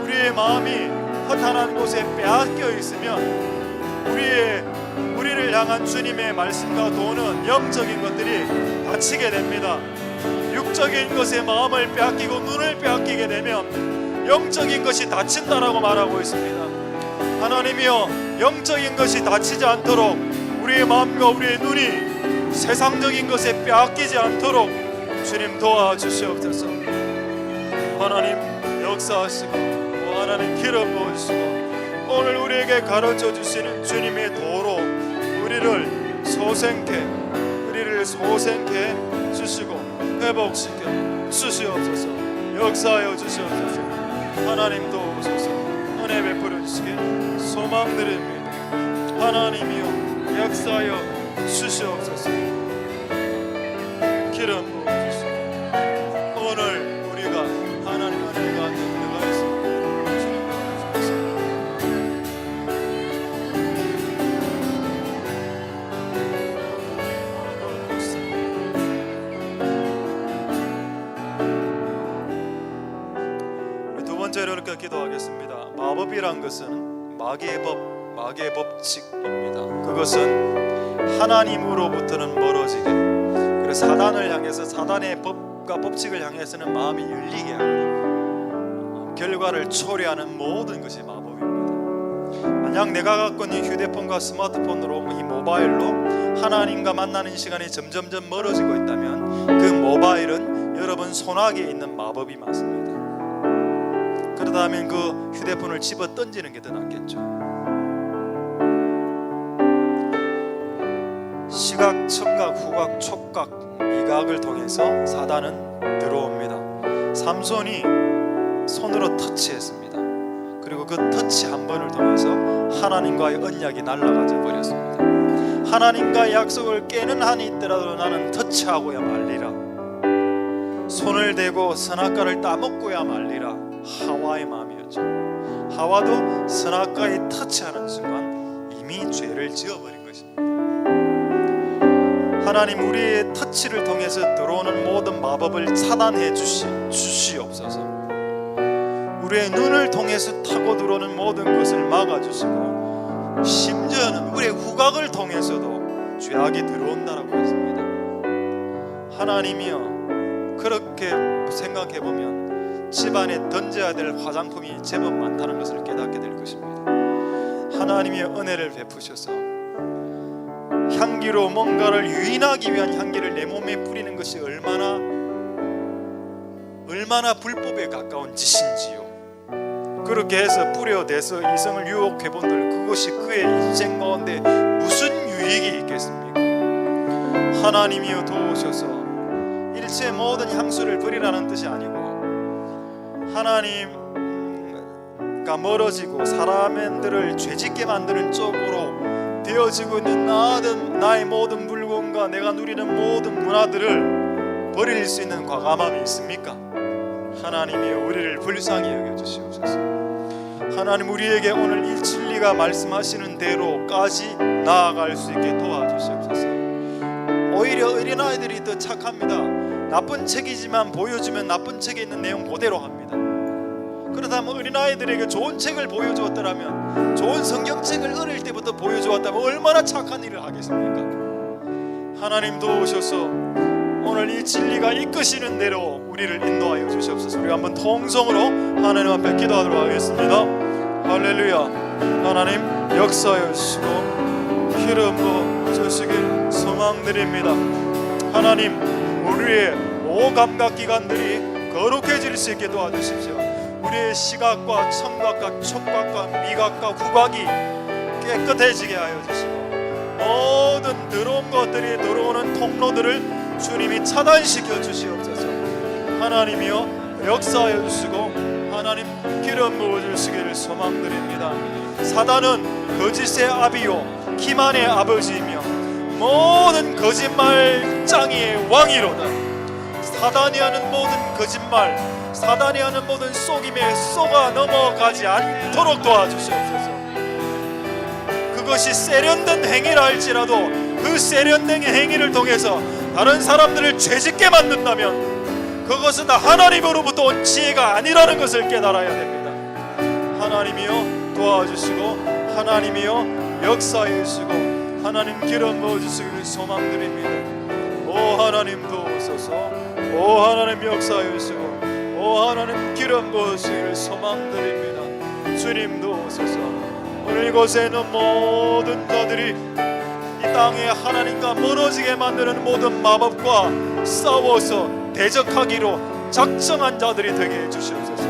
우리의 마음이 허탄한 곳에 빼앗겨 있으면 우리를 향한 주님의 말씀과 도는 영적인 것들이 닫히게 됩니다. 육적인 것에 마음을 빼앗기고 눈을 빼앗기게 되면 영적인 것이 닫힌다라고 말하고 있습니다. 하나님이여 영적인 것이 닫히지 않도록 우리의 마음과 우리의 눈이 세상적인 것에 빼앗기지 않도록 주님 도와주시옵소서. 하나님 역사하시고 하나님 기름 부으시고 오늘 우리에게 가르쳐 주시는 주님의 도로 우리를 소생케 주시고 회복시켜 주시옵소서. 역사하여 주시옵소서. 하나님 도우소서. 은혜 베풀어 주시길 소망드립니다. 하나님이여 역사하여 주시옵소서. 기름 부어주시고 오늘 우리가 하나님 은혜 가운데 들어가 있습니다. 두 번째로 이렇게 기도하겠습니다. 마법이란 것은 마귀의 법칙입니다. 그것은 하나님으로부터는 멀어지게 그리고 사단을 향해서 사단의 법과 법칙을 향해서는 마음이 열리게 하는 결과를 초래하는 모든 것이 마법입니다. 만약 내가 갖고 있는 휴대폰과 스마트폰으로 이 모바일로 하나님과 만나는 시간이 점점점 멀어지고 있다면 그 모바일은 여러분 손아귀에 있는 마법이 맞습니다. 그러다면 그 휴대폰을 집어 던지는 게 더 낫겠죠. 시각, 청각, 후각, 촉각, 미각을 통해서 사단은 들어옵니다. 삼손이 손으로 터치했습니다. 그리고 그 터치 한 번을 통해서 하나님과의 언약이 날아가져 버렸습니다. 하나님과의 약속을 깨는 한이 있더라도 나는 터치하고야 말리라. 손을 대고 선악과를 따먹고야 말리라. 하와의 마음이었죠. 하와도 선악과에 터치하는 순간 이미 죄를 지어버린 것입니다. 하나님 우리의 터치를 통해서 들어오는 모든 마법을 차단해 주시옵소서. 우리의 눈을 통해서 타고 들어오는 모든 것을 막아주시고 심지어는 우리의 후각을 통해서도 죄악이 들어온다라고 했습니다. 하나님이여 그렇게 생각해보면 집안에 던져야 될 화장품이 제법 많다는 것을 깨닫게 될 것입니다. 하나님의 은혜를 베푸셔서 향기로 뭔가를 유인하기 위한 향기를 내 몸에 뿌리는 것이 얼마나 불법에 가까운 짓인지요. 그렇게 해서 뿌려대서 이성을 유혹해 본들 그것이 그의 인생 가운데 무슨 유익이 있겠습니까? 하나님이여 도우셔서 일체 모든 향수를 버리라는 뜻이 아니고 하나님과 멀어지고 사람들을 죄짓게 만드는 쪽으로 되어지고 있는 나의 모든 물건과 내가 누리는 모든 문화들을 버릴 수 있는 과감함이 있습니까? 하나님이여 우리를 불쌍히 여겨주시옵소서. 하나님 우리에게 오늘 이 진리가 말씀하시는 대로까지 나아갈 수 있게 도와주시옵소서. 오히려 어린아이들이 더 착합니다. 나쁜 책이지만 보여주면 나쁜 책에 있는 내용 그대로 합니다. 그렇다면 어린아이들에게 좋은 책을 보여주었더라면, 좋은 성경책을 어릴 때부터 보여주었다면 얼마나 착한 일을 하겠습니까? 하나님 도우셔서 오늘 이 진리가 이끄시는 대로 우리를 인도하여 주시옵소서. 우리 한번 통성으로 하나님 앞에 기도하도록 하겠습니다. 할렐루야. 하나님 역사여 주시고 기름 부어 주시길 소망드립니다. 하나님 우리의 오감각기관들이 거룩해질 수 있게 도와주십시오. 우리의 시각과 청각과 촉각과 미각과 후각이 깨끗해지게 하여 주시고, 모든 더러운 것들이 들어오는 통로들을 주님이 차단시켜 주시옵소서. 하나님이여 역사하여 주시고 하나님 기름 부어 주시기를 소망드립니다. 사단은 거짓의 아비요 기만의 아버지이며 모든 거짓말 짱이의 왕이로다. 사단이 하는 모든 거짓말, 사단이 하는 모든 속임에 속아 넘어가지 않도록 도와주시옵소서. 그것이 세련된 행위라 할지라도 그 세련된 행위를 통해서 다른 사람들을 죄짓게 만든다면 그것은 다 하나님으로부터 온 지혜가 아니라는 것을 깨달아야 됩니다. 하나님이여 도와주시고 하나님이여 역사해 주시고 하나님 기름 부어주시기를 소망드립니다. 오 하나님 도우소서. 오 하나님 역사해 주시고 오 하나님 기름 부어주시기를 소망드립니다. 주님 도우소서. 오늘 이곳에 있는 모든 자들이 이 땅에 하나님과 멀어지게 만드는 모든 마법과 싸워서 대적하기로 작정한 자들이 되게 해주시옵소서.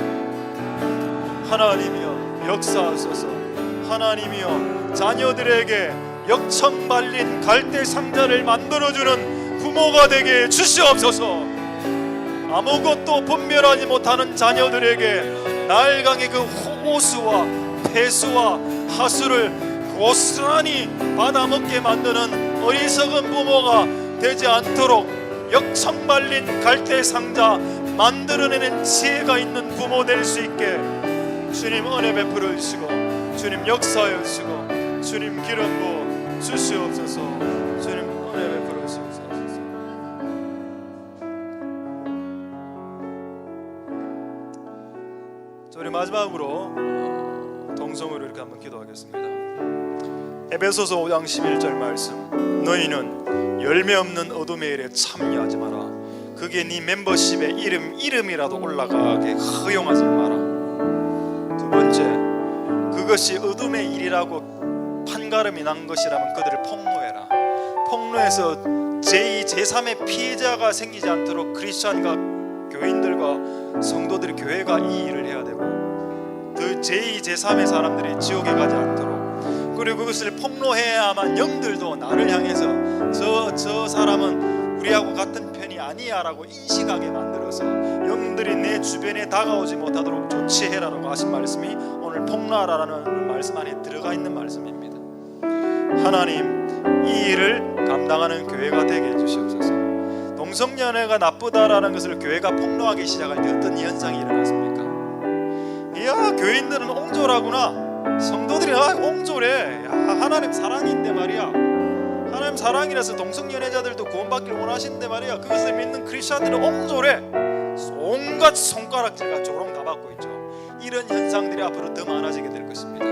하나님이여 역사하소서. 하나님이여 자녀들에게 역청발린 갈대 상자를 만들어주는 부모가 되게 해주시옵소서. 아무것도 분별하지 못하는 자녀들에게 날강의 그 호수와 폐수와 하수를 고스란히 받아먹게 만드는 어리석은 부모가 되지 않도록 역청발린 갈대 상자 만들어내는 지혜가 있는 부모 될 수 있게 주님 은혜 베풀어 주시고 주님 역사하여 주시고 주님 기름 부어 주시옵소서. 주님 은혜 베풀어 주시옵소서. 우리 마지막으로 동성으로 이렇게 한번 기도하겠습니다. 에베소서 5장 11절 말씀. 너희는 열매 없는 어둠의 일에 참여하지 마라. 그게 네 멤버십에 이름이라도 올라가게 허용하지 마라. 두 번째, 그것이 어둠의 일이라고 판가름이 난 것이라면 그들을 폭로해라. 폭로해서 제2, 제3의 피해자가 생기지 않도록 크리스천과 교인들과 성도들이 교회가 이 일을 해야 되고 제2, 제3의 사람들이 지옥에 가지 않도록, 그리고 그것을 폭로해야만 영들도 나를 향해서 저 사람은 우리하고 같은 편이 아니야 라고 인식하게 만들어서 영들이 내 주변에 다가오지 못하도록 조치해라라고 하신 말씀이 오늘 폭로하라라는 말씀 안에 들어가 있는 말씀입니다. 하나님 이 일을 감당하는 교회가 되게 해주시옵소서. 동성연애가 나쁘다라는 것을 교회가 폭로하기 시작할 때 어떤 현상이 일어났습니까? 이야 교인들은 옹졸하구나, 성도들이 옹졸해, 야, 하나님 사랑인데 말이야, 하나님 사랑이라서 동성연애자들도 구원받기를 원하시는데 말이야, 그것을 믿는 크리스천들은 옹졸해, 온갖 손가락질과 조롱 다 받고 있죠. 이런 현상들이 앞으로 더 많아지게 될 것입니다.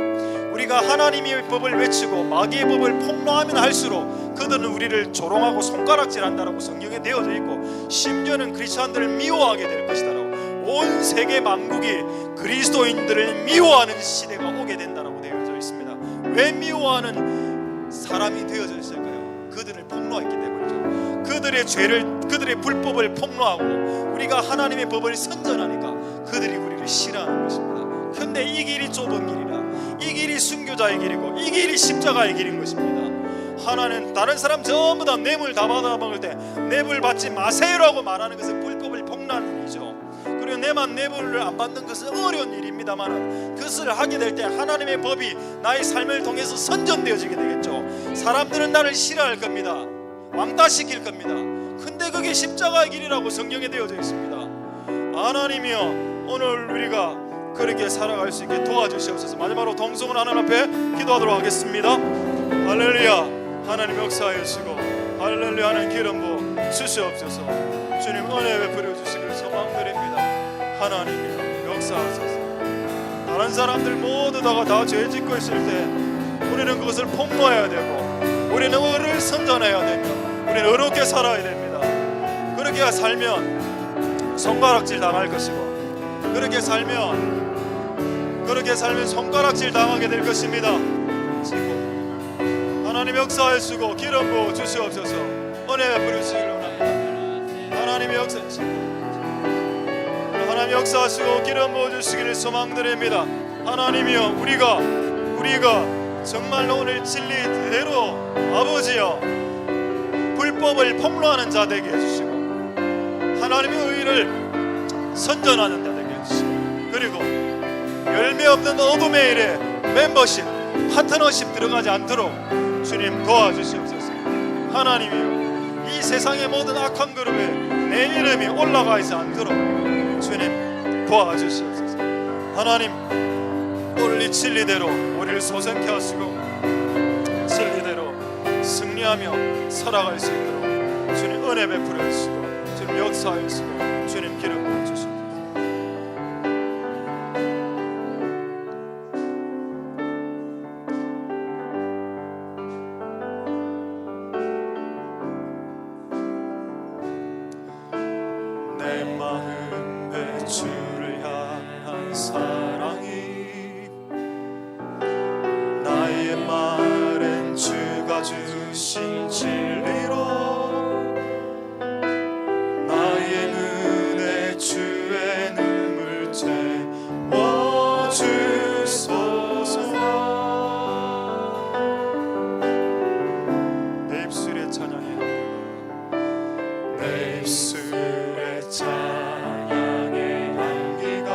우리가 하나님의 법을 외치고 마귀의 법을 폭로하면 할수록 그들은 우리를 조롱하고 손가락질한다라고 성경에 되어져 있고, 심지어는 크리스천들을 미워하게 될 것이다라고, 온 세계 만국이 그리스도인들을 미워하는 시대가 오게 된다라고 되어져 있습니다. 왜 미워하는 사람이 되어져 있을까요? 그들을 폭로했기 때문이죠. 그들의 죄를, 그들의 불법을 폭로하고 우리가 하나님의 법을 선전하니까 그들이 우리를 싫어하는 것입니다. 그런데 이 길이 좁은 길이라, 이 길이 순교자의 길이고 이 길이 십자가의 길인 것입니다. 하나는 다른 사람 전부 다 뇌물 다 받아먹을 때 뇌물 받지 마세요라고 말하는 것은 불법을 폭로하는 일이죠. 그리고 내만 뇌물을 안 받는 것은 어려운 일입니다만, 그것을 하게 될 때 하나님의 법이 나의 삶을 통해서 선전되어지게 되겠죠. 사람들은 나를 싫어할 겁니다. 왕따시킬 겁니다. 근데 그게 십자가의 길이라고 성경에 되어져 있습니다. 하나님이여 오늘 우리가 그렇게 살아갈 수 있게 도와주시옵소서. 마지막으로 동성은 하나님 앞에 기도하도록 하겠습니다. 할렐루야. 하나님 역사하여 주시고 할렐루야. 하나님 기름 부어 주시옵소서. 주님 은혜 베풀어 주시기를 소망드립니다. 하나님이여 역사하소서. 다른 사람들 모두 다 죄 짓고 있을 때 우리는 그것을 폭로해야 되고 우리는 의를 선전해야 되며 우리는 의롭게 살아야 됩니다. 그렇게 살면 손가락질 당할 것이고 그렇게 살면 손가락질 당하게 될 것입니다. 하나님 역사하시고 기름 부어 주시옵소서. 은혜 베풀으시기를 원합니다. 하나님 역사하시고 기름 부어 주시기를 소망드립니다. 하나님이여, 우리가 정말로 오늘 진리대로 아버지여 불법을 폭로하는 자 되게 해주시고 하나님의 의를 선전하는 자 되게 해주시고 그리고 열매 없는 어둠의 일에 멤버십, 파트너십 들어가지 않도록 주님 도와주시옵소서. 하나님이여, 이 세상의 모든 악한 그룹에 내 이름이 올라가 있지 않도록 주님 도와주시옵소서. 하나님, 오늘 이 진리대로 우리를 소생케 하시고 진리대로 승리하며 살아갈 수 있도록 주님 은혜 베풀어 주시고 주님 역사하여 주시고 주님 기름 부어 주시옵소서. 내 마음에 주를 향한 사랑이 나의 말은 주가 주신 진리로 나의 눈에 주의 눈물 채워주소서. 내 입술에 찬양해 내 입술에 찬양의 향기가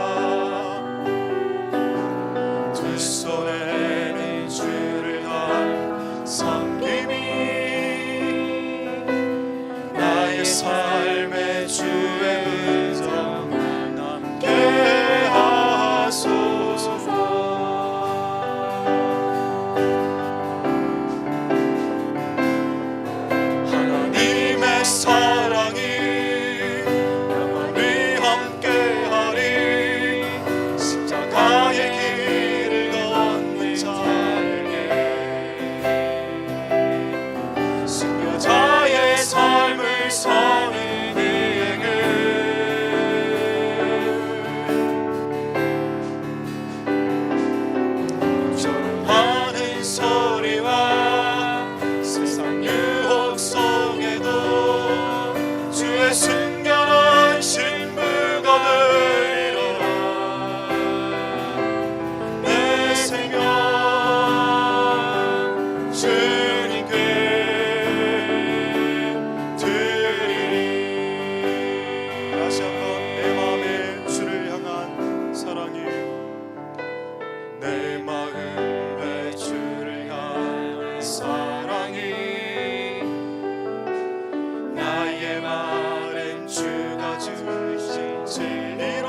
두 손에는 주를 한 섬김이 나의 삶의 주의 음성을 남게 하소서. 하나님의 사랑이 영원히 함께하리. 십자가의 길을 걷는 자에게 승려자의 삶을 사는 그에게 조롱하는 소리와 세상 유혹 속에도 주의 순결한 신부가 되리라. 내 생명 주님께 드리리. 다시 한번 내 마음에 주를 향한 사랑이 내 마음에 주를 향한 사랑이 나의 말은 주가 주신 진리로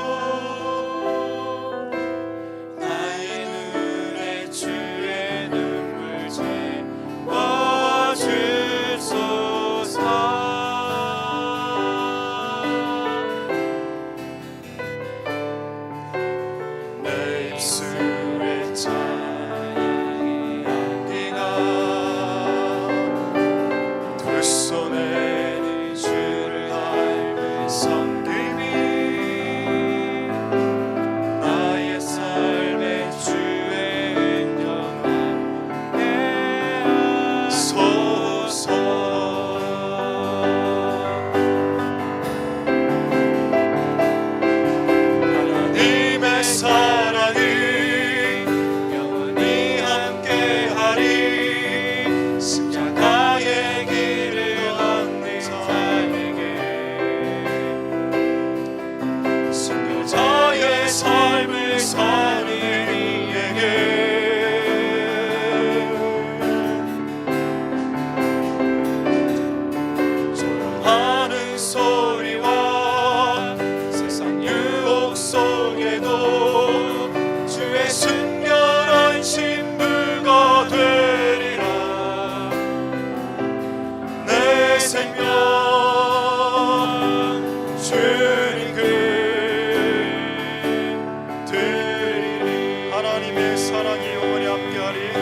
나의 눈에 주의 눈물 채워주소서. 내 입술에 찬양의 향기가 두 손에는 주를 닮은 섬김이 나의 삶의 주의 은영함에 하소서. 하나님의 사랑이 하나님의 사랑이 영원히 함께하리.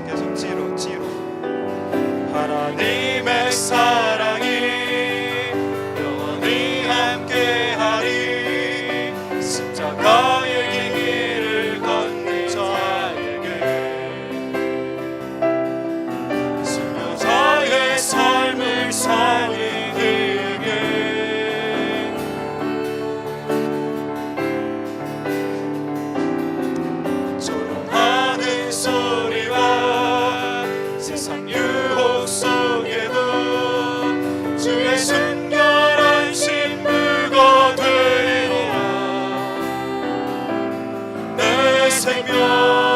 계속 지로 하나님의 사랑이 영원히 함께하리. 십자가의 길을 걷는 자에게 순교자의 삶을 사는 그에게 조롱하는 소리와 세상 유혹 속에도 주의 순결한 신부가 되리라. 내 생명